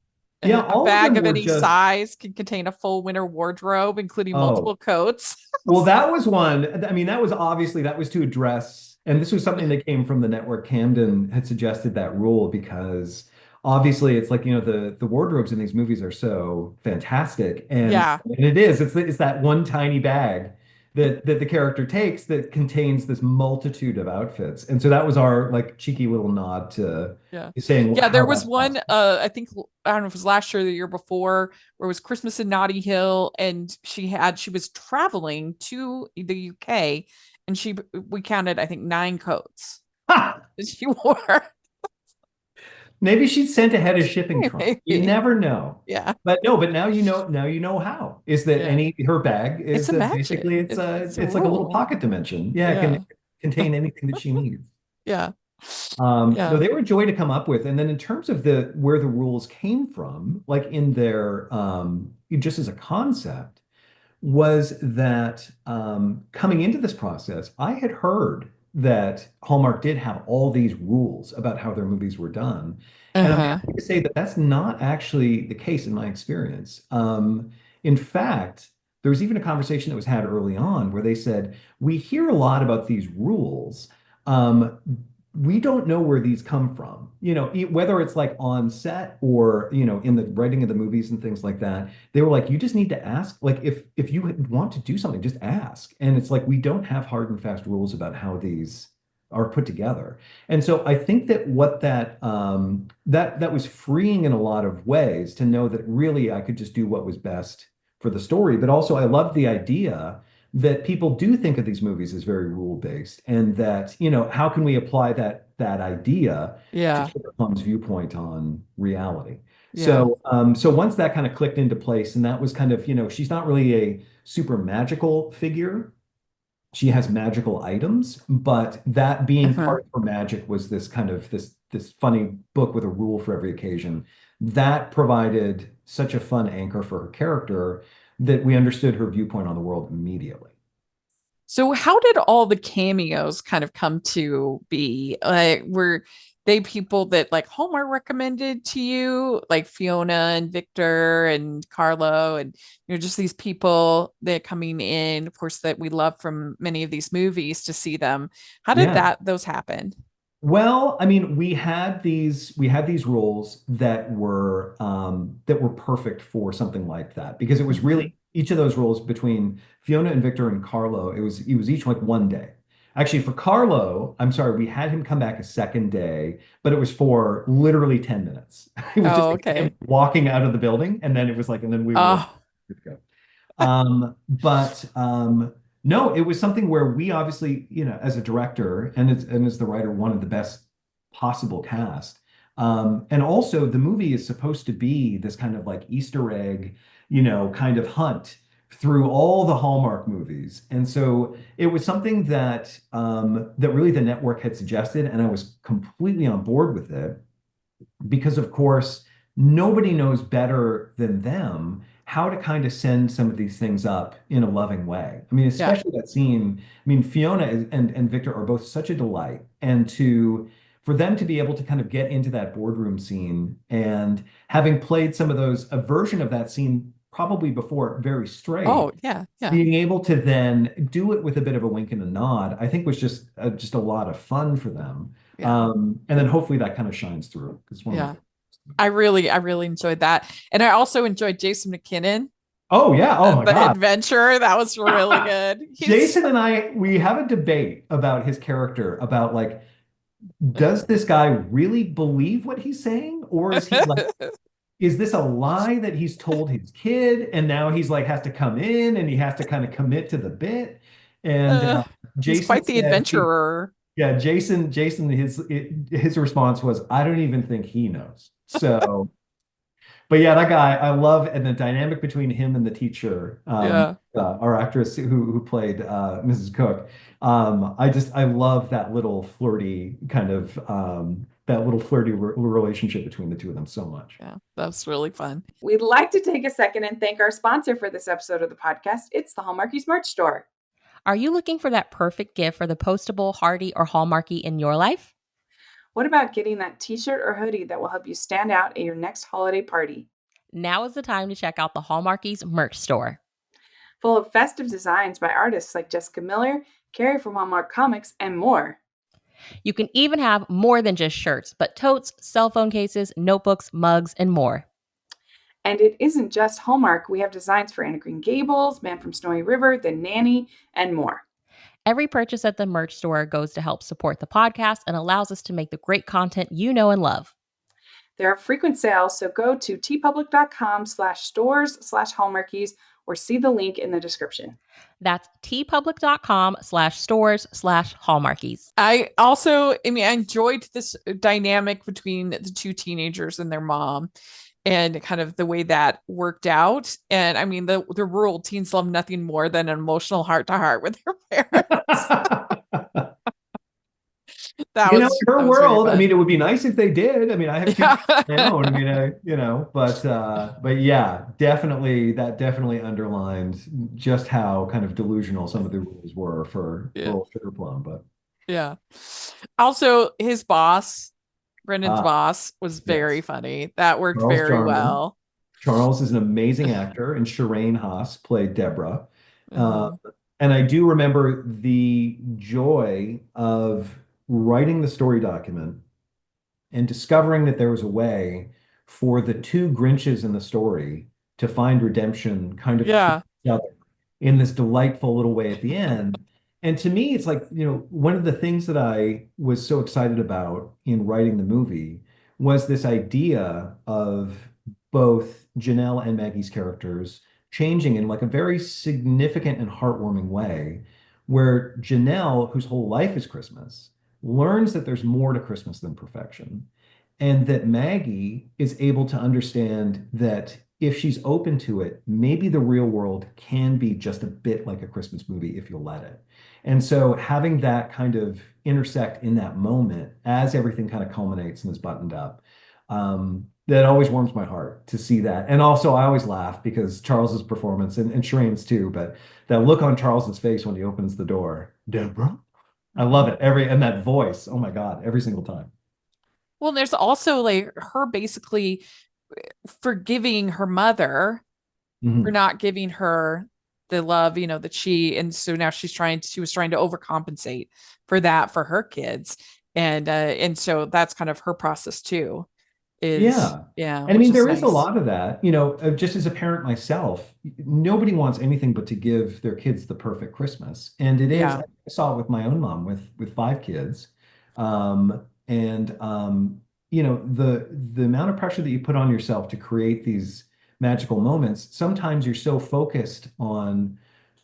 Yeah, A all of bag them of were any just, size can contain a full winter wardrobe, including oh, multiple coats. well, that was one. I mean, that was obviously that was to address, and this was something that came from the network. Camden had suggested that rule because obviously it's like, you know, the wardrobes in these movies are so fantastic, Yeah, and it is. It's that one tiny bag that the character takes that contains this multitude of outfits, and so that was our like cheeky little nod to yeah. saying Yeah, there how was that's one, possible. I think I don't know if it was last year or the year before, where it was Christmas in Notting Hill and she was traveling to the UK and we counted, I think, 9 coats Ha! that she wore. Maybe she'd sent ahead a shipping trunk. You Maybe. never know. Yeah. But no, but now you know how. Is that Yeah. any her bag It's is a magic. basically It's a it's like a little rule. pocket dimension. Yeah, it can Yeah. contain anything that she needs. Yeah. No, Yeah. they were a joy to come up with. And then in terms of the where the rules came from, like in their just as a concept, was that coming into this process, I had heard that Hallmark did have all these rules about how their movies were done. And I'm Uh-huh. happy to say that that's not actually the case in my experience. In fact, there was even a conversation that was had early on where they said, we hear a lot about these rules. Um, we don't know where these come from, you know, whether it's like on set or, you know, in the writing of the movies and things like that. They were like, you just need to ask. Like, if you want to do something, just ask. And it's like we don't have hard and fast rules about how these are put together. And so I think that what that was freeing in a lot of ways to know that really I could just do what was best for the story. But also I loved the idea that people do think of these movies as very rule based, and that, you know, how can we apply that idea to Yeah. Sugar Plum's viewpoint on reality? Yeah. So once that kind of clicked into place, and that was kind of, you know, she's not really a super magical figure. She has magical items, but that being Uh-huh. part of her magic was this kind of this funny book with a rule for every occasion. That provided such a fun anchor for her character that we understood her viewpoint on the world immediately. So how did all the cameos kind of come to be? Like, were they people that like Hallmark recommended to you, like Fiona and Victor and Carlo, and just these people that are coming in, of course, that we love from many of these movies to see them. How did Yeah. those happen? Well, I mean, we had these roles that were perfect for something like that because it was Mhm. really each of those roles between Fiona and Victor and Carlo, it was each like one day. Actually, for Carlo, I'm sorry, we had him come back a second day, but it was for literally 10 minutes. It was just Oh, like him okay. walking out of the building, and then it was like, and then we were Oh, good to go. But no, it was something where we obviously, you know, as a director and as the writer, wanted the best possible cast. And also the movie is supposed to be this kind of like Easter egg, you know, kind of hunt through all the Hallmark movies. And so it was something that really the network had suggested, and I was completely on board with it because of course nobody knows better than them how to kind of send some of these things up in a loving way. I mean, Yeah. especially that scene. I mean, and Victor are both such a delight, and to for them to be able to kind of get into that boardroom scene and having played some of those a version of that scene probably before very straight, Oh, yeah. Yeah. being able to then do it with a bit of a wink and a nod, I think was just a lot of fun for them. Yeah. And then hopefully that kind of shines through because one of my Yeah. favorites. I really enjoyed that. And I also enjoyed Jason McKinnon, Oh yeah, oh my the God. adventure. That was really good. He's Jason and we have a debate about his character, about like, does this guy really believe what he's saying? Or is he like, is this a lie that he's told his kid and now he's like has to come in and he has to kind of commit to the bit? And uh, he's Jason quite the said, adventurer. yeah, Jason, his response was, I don't even think he knows. So, but yeah, that guy, I love, and the dynamic between him and the teacher, Yeah. our actress who played Mrs. Cook. I love that little flirty kind of that little flirty relationship between the two of them so much. Yeah. That's really fun. We'd like to take a second and thank our sponsor for this episode of the podcast. It's the Hallmarkies merch store. Are you looking for that perfect gift for the postable, hardy, or Hallmarky in your life? What about getting that t-shirt or hoodie that will help you stand out at your next holiday party? Now is the time to check out the Hallmarkies merch store. Full of festive designs by artists like Jessica Miller, Carrie from Hallmark Comics, and more. You can even have more than just shirts, but totes, cell phone cases, notebooks, mugs, and more. And it isn't just Hallmark. We have designs for Anna Green Gables, Man from Snowy River, The Nanny, and more. Every purchase at the merch store goes to help support the podcast and allows us to make the great content you know and love. There are frequent sales, so go to tpublic.com/stores/hallmarkies or see the link in the description. That's tpublic.com/stores/hallmarkies. I enjoyed this dynamic between the two teenagers and their mom and kind of the way that worked out. And I mean, the rural teens love nothing more than an emotional heart to heart with their parents. You know, in That her was very world, I fun. mean, it would be nice if they did. I mean, I have two Yeah. of my own. I mean, but yeah, that definitely underlined just how kind of delusional some of the rules were for Yeah. old Sugar Plum. But Yeah. Also, his boss, Brendan's uh, boss, was very yes, funny. That worked Charles very Jarman. well. Charles is an amazing actor, and Shireen Haas played Deborah. Uh, Mhm. and I do remember the joy of writing the story document and discovering that there was a way for the two Grinches in the story to find redemption kind of through Yeah. each other in this delightful little way at the end. And to me, it's like, one of the things that I was so excited about in writing the movie was this idea of both Janelle and Maggie's characters changing in like a very significant and heartwarming way, where Janelle, whose whole life is Christmas, learns that there's more to Christmas than perfection, and that Maggie is able to understand that if she's open to it, maybe the real world can be just a bit like a Christmas movie if you'll let it. And so having that kind of intersect in that moment as everything kind of culminates and is buttoned up, that always warms my heart to see that. And also, I always laugh because Charles's performance and Shireen's too, but that look on Charles's face when he opens the door, Deborah. I love it. And that voice. Oh my God, every single time. Well, there's also like her basically forgiving her mother for Mhm. not giving her the love, that and so now she was trying to overcompensate for that for her kids. And so that's kind of her process too, Yeah. And I which mean, is there is a nice. lot of that, just as a parent myself, nobody wants anything but to give their kids the perfect Christmas. And it is, Yeah. I saw it with my own mom with five kids. And the amount of pressure that you put on yourself to create these magical moments, sometimes you're so focused on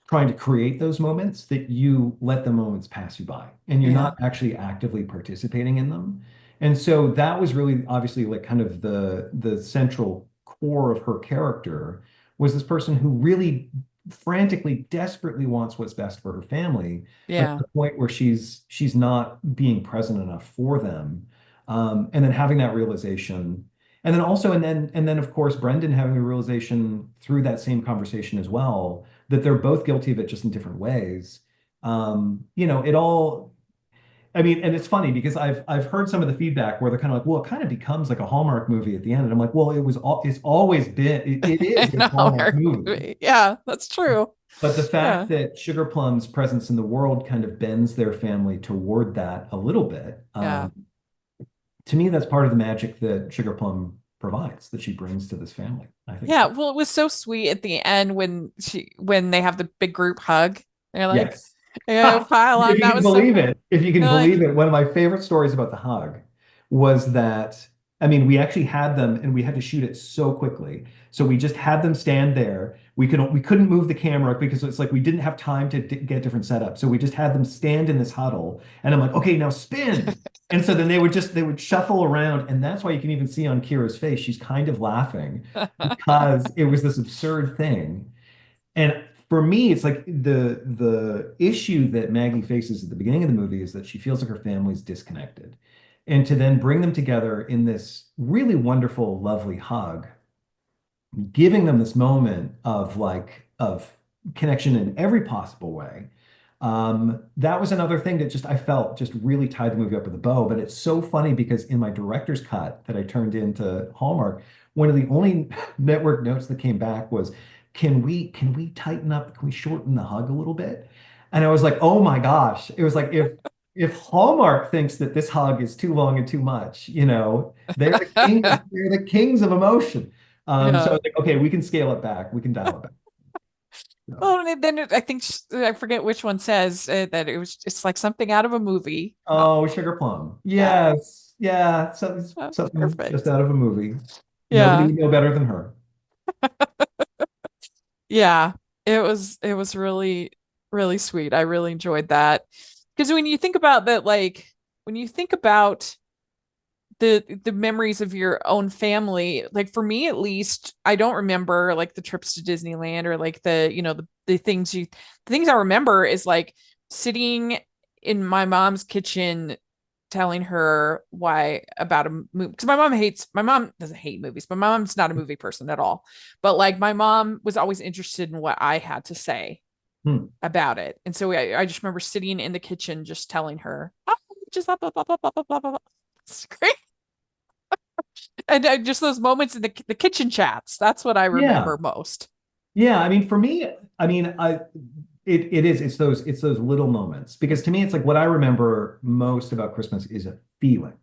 trying to create those moments that you let the moments pass you by and you're Yeah. not actually actively participating in them. And so that was really obviously like kind of the central core of her character, was this person who really frantically, desperately wants what's best for her family, but to Yeah. the point where she's not being present enough for them. And then having that realization. And then also, and then of course, Brendan having the realization through that same conversation as well, that they're both guilty of it just in different ways. It all, I mean, and it's funny because I've heard some of the feedback where they're kind of like, well, it kind of becomes like a Hallmark movie at the end. And I'm like, well, it's always been, it is a In a Hallmark Hallmark movie. movie. Yeah, that's true. But the Yeah. fact that Sugarplum's presence in the world kind of bends their family toward that a little bit, Yeah. to me, that's part of the magic that Sugarplum provides, that she brings to this family. I think Yeah. so. Well, it was so sweet at the end when they have the big group hug. They're like, Yes. pile on. If you That can was so believe fun. it, if you can They're like, believe it, one of my favorite stories about the hug was that, I mean, we actually had them and we had to shoot it so quickly. So we just had them stand there. We couldn't move the camera because it's like we didn't have time to get different setups. So we just had them stand in this huddle. And I'm like, okay, now spin. And so then they would shuffle around. And that's why you can even see on Kira's face, she's kind of laughing because it was this absurd thing. And for me, it's like the issue that Maggie faces at the beginning of the movie is that she feels like her family's disconnected. And to then bring them together in this really wonderful, lovely hug, giving them this moment of connection in every possible way. That was another thing that just I felt just really tied the movie up with a bow. But it's so funny because in my director's cut that I turned into Hallmark, one of the only network notes that came back was, can we tighten up, can we shorten the hug a little bit? And I was like, oh my gosh. It was like if Hallmark thinks that this hug is too long and too much, they're the kings of emotion. So I yeah. was like, okay, we can scale it back. We can dial it back. So, Well, and then I think I forget which one says that it's like something out of a movie. oh, Sugar Plum. Yeah. Yes. Yeah. Something just Perfect. out of a movie. Nobody Yeah. would know better than her. Yeah. It was really, really sweet. I really enjoyed that. Because when you think about that, like when you think about the memories of your own family, like for me at least, I don't remember like the trips to Disneyland or like the things I remember is like sitting in my mom's kitchen telling her why about a movie, because my mom doesn't hate movies, but my mom's not a movie person at all, but like my mom was always interested in what I had to say Hmm. about it. And so I just remember sitting in the kitchen just telling her, oh, just blah, blah, blah, blah, blah, blah, blah, blah. It's great. And just those moments in the kitchen chats, that's what I Yeah. remember most. Yeah. I mean, for me, I mean, it's those little moments because to me, it's like what I remember most about Christmas is a feeling. Uh,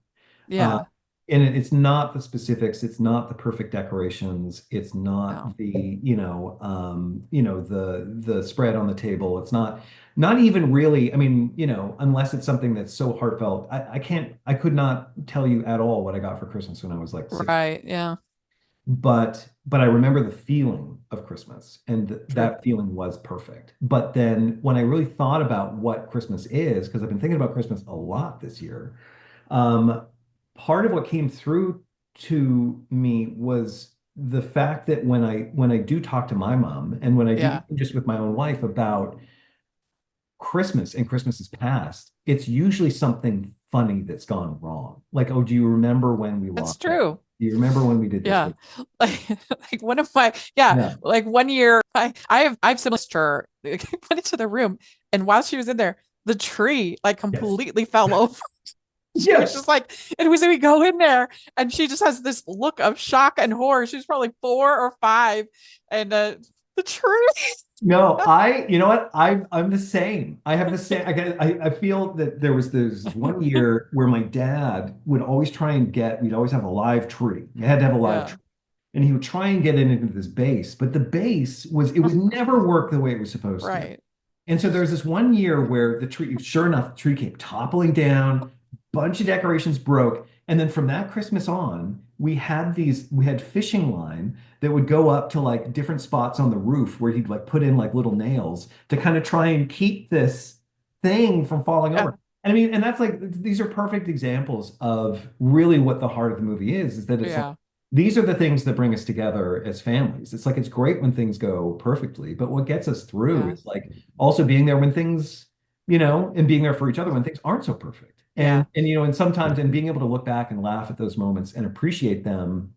Yeah. and it's not the specifics, it's not the perfect decorations, it's No. not the spread on the table. It's not even really, I mean, unless it's something that's so heartfelt. I could not tell you at all what I got for Christmas when I was like 6. Right. Yeah. But I remember the feeling of Christmas, and True. that feeling was perfect. But then when I really thought about what Christmas is, because I've been thinking about Christmas a lot this year, um, part of what came through to me was the fact that when I do talk to my mom, and when I do Yeah. even just with my own wife about Christmas and Christmas's past, it's usually something funny that's gone wrong. Like, oh, do you remember when we That's lost that? true. Do you remember when we did this? Yeah. Like one of my yeah, Yeah. like one year I have similar to her went into the room, and while she was in there, the tree like Yes. completely fell over. She was Yes. just like, and we go in there, and she just has this look of shock and horror. She's probably 4 or 5, and the tree. No, you know what? I'm the same. I have the same. I feel that there was one year where my dad would always try and we'd always have a live tree. You had to have a live Yeah. tree. And he would try and get it into this base, but the base it would never work the way it was supposed to. Right. And so there was this one year where the tree, sure enough, the tree came toppling down, bunch of decorations broke. And then from that Christmas on, we had fishing line that would go up to like different spots on the roof where he'd like put in like little nails to kind of try and keep this thing from falling Yeah. over. And I mean, and that's like these are perfect examples of really what the heart of the movie is that it's like Yeah. these are the things that bring us together as families. It's like it's great when things go perfectly, but what gets us through Yeah. is like also being there when things, and being there for each other when things aren't so perfect. Yeah. And sometimes and being able to look back and laugh at those moments and appreciate them,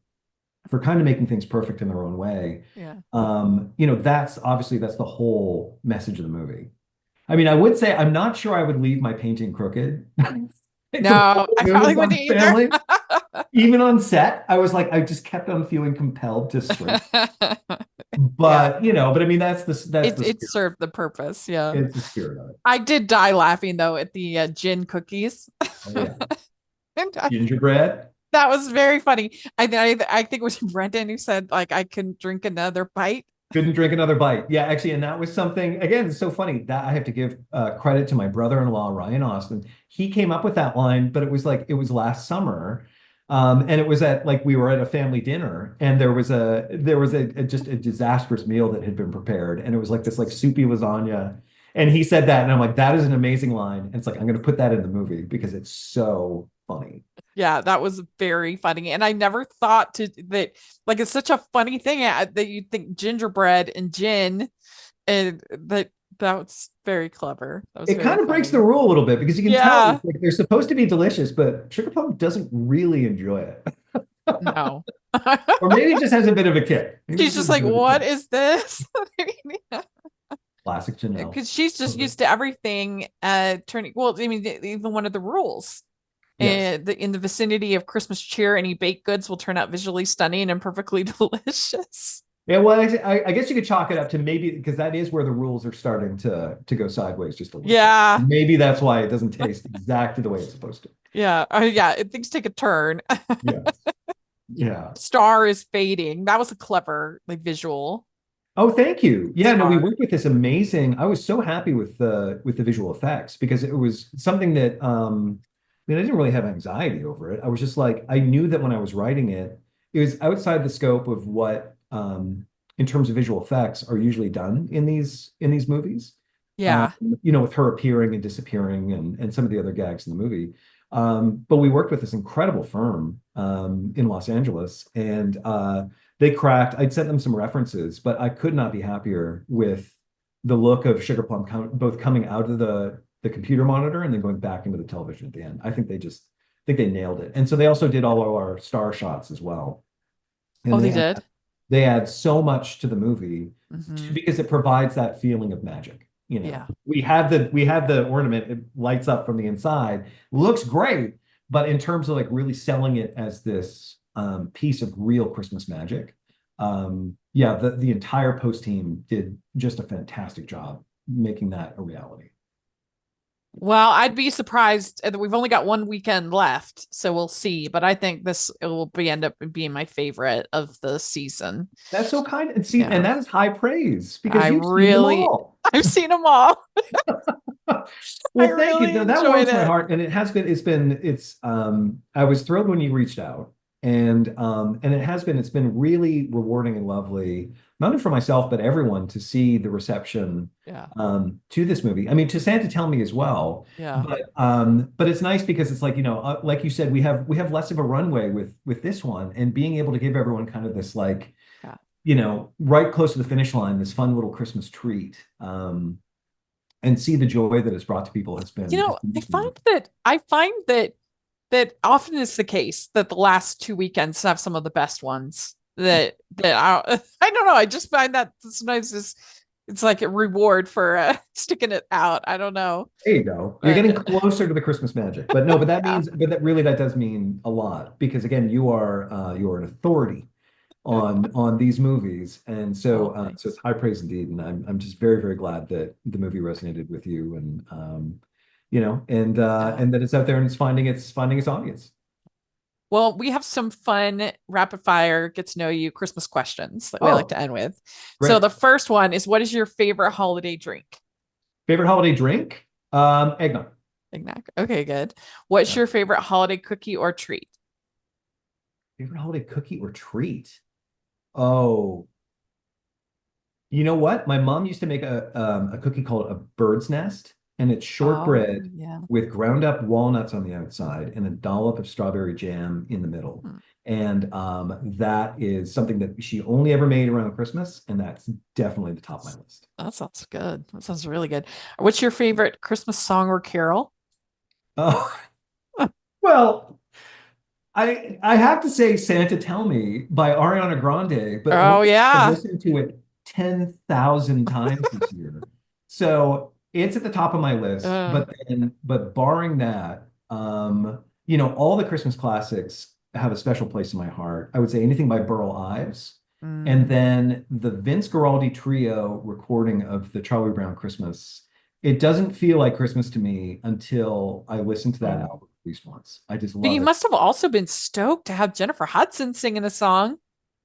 for kind of making things perfect in their own way. Yeah. That's obviously that's the whole message of the movie. I mean, I would say I'm not sure I would leave my painting crooked. For the No, whole I movie probably for wouldn't the either. family. Even on set, I was like, I just kept on feeling compelled to straight. Yeah. But I mean, that's It the it spirit. served the purpose. Yeah. It's the spirit of it. I did die laughing though at the gin cookies. Oh yeah, And gingerbread. that was very funny. I think it was Brendan who said like I can drink another bite. Couldn't drink another bite. Yeah, actually, and that was something, again, it's so funny that I have to give credit to my brother-in-law, Ryan Austin. He came up with that line, but it was last summer. And it was we were at a family dinner and just a disastrous meal that had been prepared. And it was like this like soupy lasagna. And he said that, and I'm like, that is an amazing line. And it's like, I'm gonna put that in the movie because it's so funny. Yeah, that was very funny. And I never thought that like it's such a funny thing that you think gingerbread and gin and that's very clever. That was It very kind of breaks the funny. rule a little bit because you can tell Yeah. like, they're supposed to be delicious, but Sugar Plum doesn't really enjoy it. No. Or maybe it just has a bit of a kick. Maybe She's it's just just a like, bit of a what kick. is this? Classic Janelle. Because she's just Okay. used to everything turning well, I mean, even one of the rules Yes. in the vicinity of Christmas cheer, any baked goods will turn out visually stunning and perfectly delicious. Yeah, well, I guess you could chalk it up to maybe because that is where the rules are starting to go sideways just a little bit. Yeah. Maybe that's why it doesn't taste exactly the way it's supposed to. Yeah. Things take a turn. Yeah. Yeah. Star is fading. That was a clever like visual. Oh, thank you. Yeah, no, we Star. worked with this amazing. I was so happy with the visual effects because it was something that I mean, I didn't really have anxiety over it. I was just like, I knew that when I was writing it, it was outside the scope of what in terms of visual effects are usually done in these movies. Um, Yeah. with her appearing and disappearing and some of the other gags in the movie. But we worked with this incredible firm in Los Angeles, and they cracked. I'd sent them some references, but I could not be happier with the look of Sugar Plum both coming out of the computer monitor and then going back into the television at the end. I think they nailed it. And so they also did all of our star shots as well. Oh, And they did. they add so much to the movie Hmm. because it provides that feeling of magic. Yeah. We had the ornament, it lights up from the inside, looks great, but in terms of like really selling it as this piece of real Christmas magic, yeah, the entire post team did just a fantastic job making that a reality. Well, I'd be surprised that we've only got one weekend left, so we'll see. But I think this it will be end up being my favorite of the season. That's so kind and see, and Yeah. that is high praise because I you've seen them really all. I've seen them all. I Well, thank you. really No, that enjoyed warms my it. heart, and I was thrilled when you reached out, and it's been really rewarding and lovely, not only for myself but everyone to see the reception Yeah. to this movie. I mean, to Santa Tell Me as well, Yeah. but it's nice because it's like like you said, we have less of a runway with this one, and being able to give everyone kind of this like Yeah. right close to the finish line, this fun little Christmas treat. And see the joy that it's brought to people has been has been just wonderful. I find that often is the case that the last two weekends have some of the best ones that I don't know. I just find that sometimes it's like a reward for sticking it out. I don't know. There you go. You're getting But closer to the Christmas magic. But no, yeah. but that does mean a lot because again, you are an authority on these movies, and Oh, so it's thanks. high praise indeed. And I'm just very very glad that the movie resonated with you, and Yeah. and that it's out there and it's finding its audience. Well, we have some fun rapid fire get to know you Christmas questions that we like Oh, to end with. So great. the first one is what is your favorite holiday drink? Favorite holiday drink? Eggnog. Eggnog. Okay, good. What's Yeah. your favorite holiday cookie or treat? Favorite holiday cookie or treat? Oh, you know what? My mom used to make a cookie called a bird's nest, and it's Oh, shortbread yeah. with ground up walnuts on the outside and a dollop of strawberry jam in the middle. Hmm. And that is something that she only ever made around Christmas, and that's definitely the top of my list. That sounds good. That sounds really good. What's your favorite Christmas song or carol? Oh, well, I have to say Santa Tell Me by Ariana Grande, but Oh only I've yeah. listened to it 10,000 times this year. So it's at the top of my list. Uh, But barring that, all the Christmas classics have a special place in my heart. I would say anything by Burl Ives. And mm, then the Vince Guaraldi trio recording of the Charlie Brown Christmas. It doesn't feel like Christmas to me until I listen to that mm. album at least once. I just But you love it. must have also been stoked to have Jennifer Hudson singing a song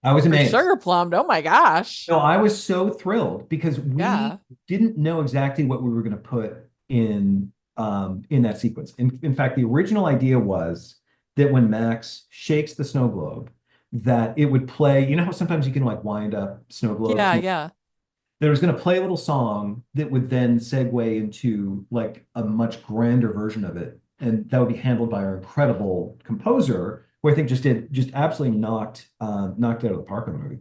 I was for amazed. Sugarplummed. Oh my gosh. No, I was so thrilled because we Yeah. didn't know exactly what we were going to put in that sequence. In fact, the original idea was that when Max shakes the snow globe, that it would play. You know how sometimes you can like wind up snow globes? Yeah, yeah. That was going to play a little song that would then segue into like a much grander version of it, and that would be handled by our incredible composer, who I think just absolutely knocked it out of the park on the movie.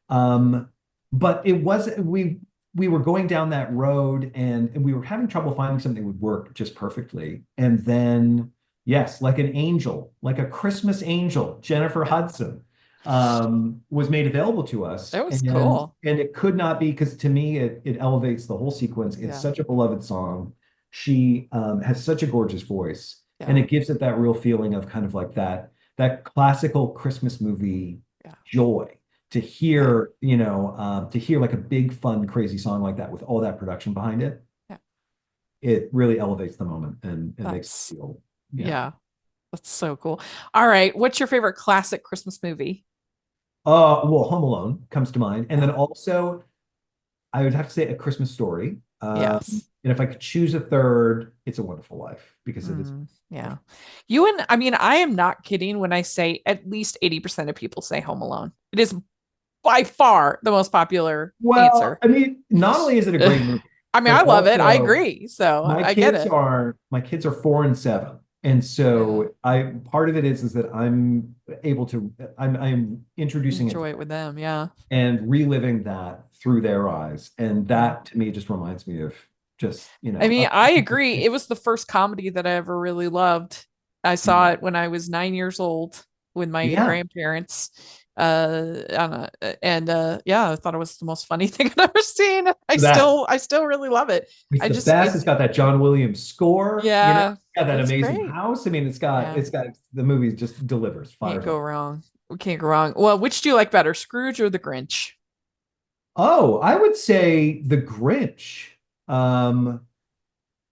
Um, but it was we were going down that road and we were having trouble finding something that would work just perfectly. And then, yes, like an angel, like a Christmas angel, Jennifer Hudson, was made available to us. That was And cool. it could not be because to me it elevates the whole sequence. It's Yeah. such a beloved song. She has such a gorgeous voice, and Yeah. it gives it that real feeling of kind of like that classical Christmas movie Yeah. joy to Yeah. hear like a big, fun, crazy song like that with all that production behind it. Yeah. It really elevates the moment and makes it That's feel, yeah. yeah. That's so cool. All right. What's your favorite classic Christmas movie? Well, Home Alone comes to mind, and Yeah. then also I would have to say A Christmas Story. Yes. And if I could choose a third, It's a Wonderful Life because it is. Yeah. You and I mean, I am not kidding when I say at least 80% of people say Home Alone. It is by far the most popular Well, answer. I mean, not only is it a great movie, I mean, but I love it. I also agree. So my I get kids it. are my kids are 4 and 7, and Yeah. so I part of it is that I'm able to I'm introducing it Enjoy it with them. Yeah. and reliving that through their eyes, and Yeah. that to me just reminds me of just I mean, a I agree. It was the first comedy that I ever really loved. I saw it when I was 9 years old with my yeah, grandparents. And yeah, I thought it was the most funny thing I've ever seen. that I still really love it. it's I the just, best. It's got that John Williams score, yeah, it's got that it's amazing great. house. I mean, Yeah, it's got the movie just delivers, can't fires go up. wrong. We can't go wrong. Well, which do you like better, Scrooge or the Grinch? Oh, I would say The Grinch. Um,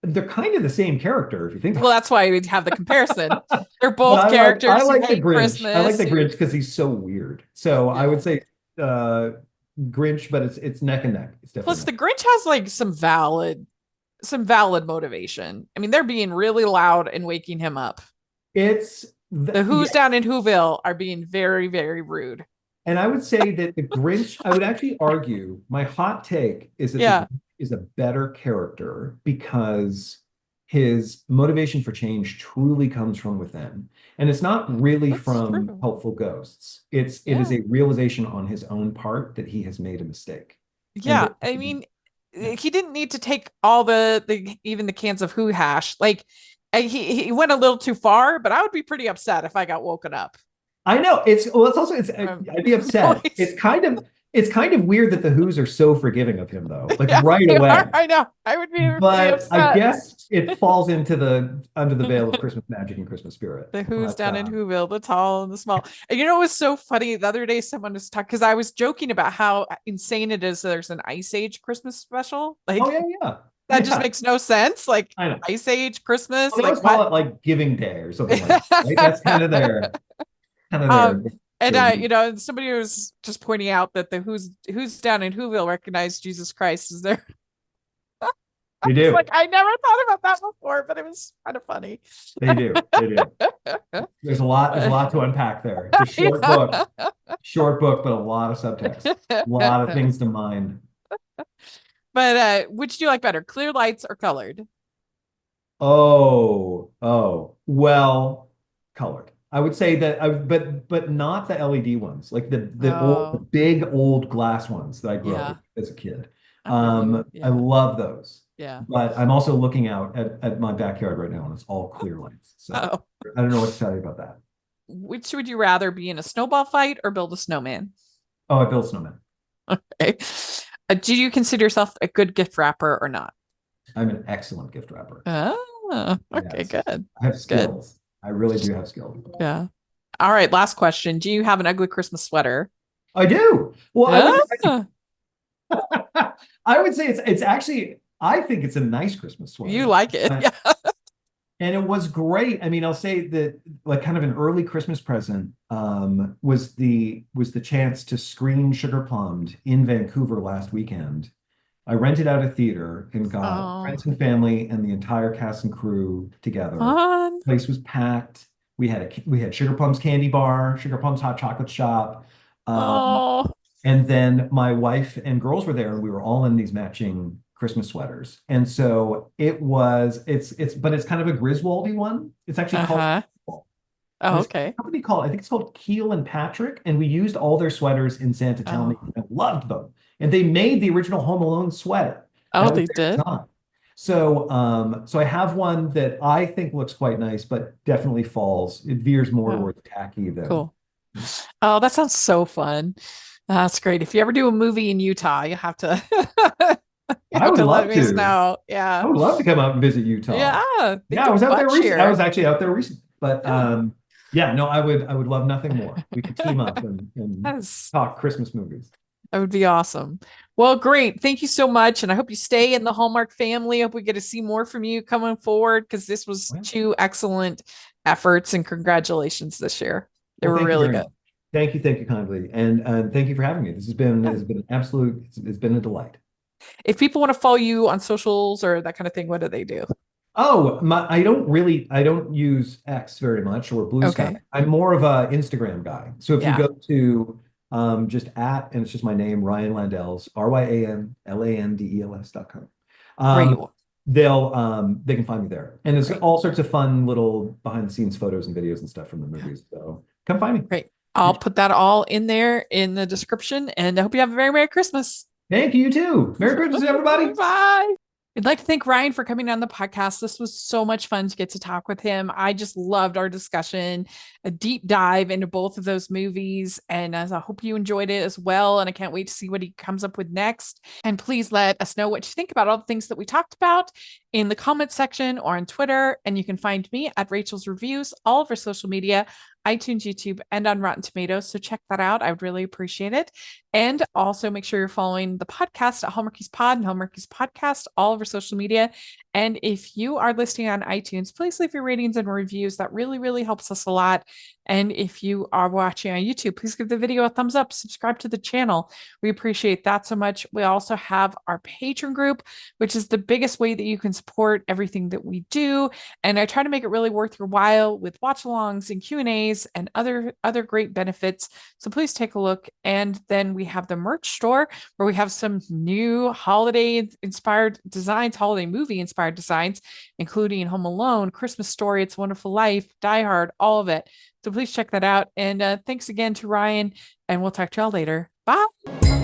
they're kind of the same character if you think Well, about that's why we have the comparison. it. They're But both I characters who like the hate Grinch. I like Christmas. the Grinch because he's so weird. So I Yeah. would say Grinch, but it's neck and neck. It's definitely Plus, neck. the Grinch has like some valid motivation. I mean, they're being really loud and waking him up. It's The Who's yes. down in Whoville are being very, very rude. And I would say that the Grinch, I would actually argue, my hot take is that the Yeah, Grinch is a better character because his motivation for change truly comes from within. And it's not really that's from true. helpful ghosts. It is Yeah. a realization on his own part that he has made a mistake. And Yeah. that, I mean, yeah. he didn't need to take all the even the cans of Who hash. Like he went a little too far, but I would be pretty upset if I got woken up. I know it's also from I'd be upset. noise. It's kind of weird that the Who's are so forgiving of him though, like Yeah, right they away. are. I know. I would be pretty But I upset. guess it falls into the under the veil of Christmas magic and Christmas spirit. The Who's But down in Whoville, the tall and the small. And you know, it was so funny. The other day, someone was talking because I was joking about how insane it is. There's an Ice Age Christmas special. oh Like yeah, yeah, that just yeah. makes no sense. Like I know. Ice Age Christmas. Well, they always Like call what? it like Giving Day or something like that, right? That's kind of their um, and go-to. you know, somebody was just pointing out that the Who's down in Whoville recognized Jesus Christ as their. I They was do. like, I never thought about that before, but it was kind of funny. They do. They do. There's a lot to unpack there. It's a short book, but a lot of subtext, a lot of things to mind. But which do you like better, clear lights or colored? Oh, well, colored. I would say that, but not the LED ones, like the Oh, big old glass ones that I grew up yeah. with as a kid. I'm with you. I Yeah. love those. Yeah. But I'm also looking out at my backyard right now, and it's all clear lights. So Oh. I don't know what to tell you about that. which would you rather be in, a snowball fight or build a snowman? Oh, I built snowman. Okay. Do you consider yourself a good gift wrapper or not? I'm an excellent gift wrapper. Oh, okay, Yes. good. I have Good. skills. I really do have skills. Yeah. All right, last question. Do you have an ugly Christmas sweater? I do. Well, Ah, I would say it's actually I think it's a nice Christmas you sweater. like it. Yeah. And it was great. I mean, I'll say that like kind of an early Christmas present was the chance to screen Sugarplummed in Vancouver last weekend. I rented out a theater and got Oh, friends and family and the entire cast and crew together. fun. Place was packed. We had Sugar Plum's Candy Bar, Sugar Plum's Hot Chocolate Shop, um, Oh, and then my wife and girls were there, and we were all in these matching Christmas sweaters. And so but it's kind of a Griswoldy one. It's actually called uh-huh. Griswold. And Oh, it's okay. a company called, I think it's called Keel and Patrick, and we used all their sweaters in Santa Tell Me. Oh, I loved them. And they made the original Home Alone sweater. oh, That was they their did. design. So I have one that I think looks quite nice, but definitely falls. It veers more Oh, towards tacky than. cool. Oh, that sounds so fun. That's great. If you ever do a movie in Utah, you have to you I have would to let love me to. know. I Yeah. would love to come out and visit Utah. Yeah. Yeah, Think I of a was out there bunch recently. I here. was actually out there recently. But Yeah. yeah, no, I would love nothing more. We could team up and Yes. talk Christmas movies. That would be awesome. Well, great. Thank you so much. And I hope you stay in the Hallmark family. I hope we get to see more from you coming forward because this was Well, two excellent efforts and congratulations this year. They well, were thank you really very good. much. Thank you kindly, and thank you for having me. This Yeah. has been an absolute. It's been a delight. If people want to follow you on socials or that kind of thing, what do they do? Oh, I don't use X very much or Blue Sky. Okay. I'm more of a Instagram guy. So if you Yeah. go to just at, and it's just my name, Ryan Landels, RyanLandels.com. Great. They can find me there. And there's Great. all sorts of fun little behind the scenes photos and videos and stuff from the movies. So come find me. Great. I'll put that all in there in the description and I hope you have a very Merry Christmas. Thank you, you too. Merry Christmas, everybody. Bye. I'd like to thank Ryan for coming on the podcast. This was so much fun to get to talk with him. I just loved our discussion, a deep dive into both of those movies. And as I hope you enjoyed it as well. And I can't wait to see what he comes up with next. And please let us know what you think about all the things that we talked about in the comment section or on Twitter. And you can find me at Rachel's Reviews, all of our social media, iTunes, YouTube, and on Rotten Tomatoes. So check that out. I would really appreciate it. And also make sure you're following the podcast at Hallmarkies Pod and Hallmarkies Podcast, all over social media. And if you are listening on iTunes, please leave your ratings and reviews. That really, really helps us a lot. And if you are watching on YouTube, please give the video a thumbs up, subscribe to the channel. We appreciate that so much. We also have our Patreon group, which is the biggest way that you can support everything that we do. And I try to make it really worth your while with watch-alongs and Q&As and other great benefits. So please take a look. And then we have the merch store where we have some new holiday inspired designs, holiday movie inspired designs, including Home Alone, Christmas Story, It's a Wonderful Life, Die Hard, all of it. So please check that out. And thanks again to Ryan, and we'll talk to y'all later. Bye.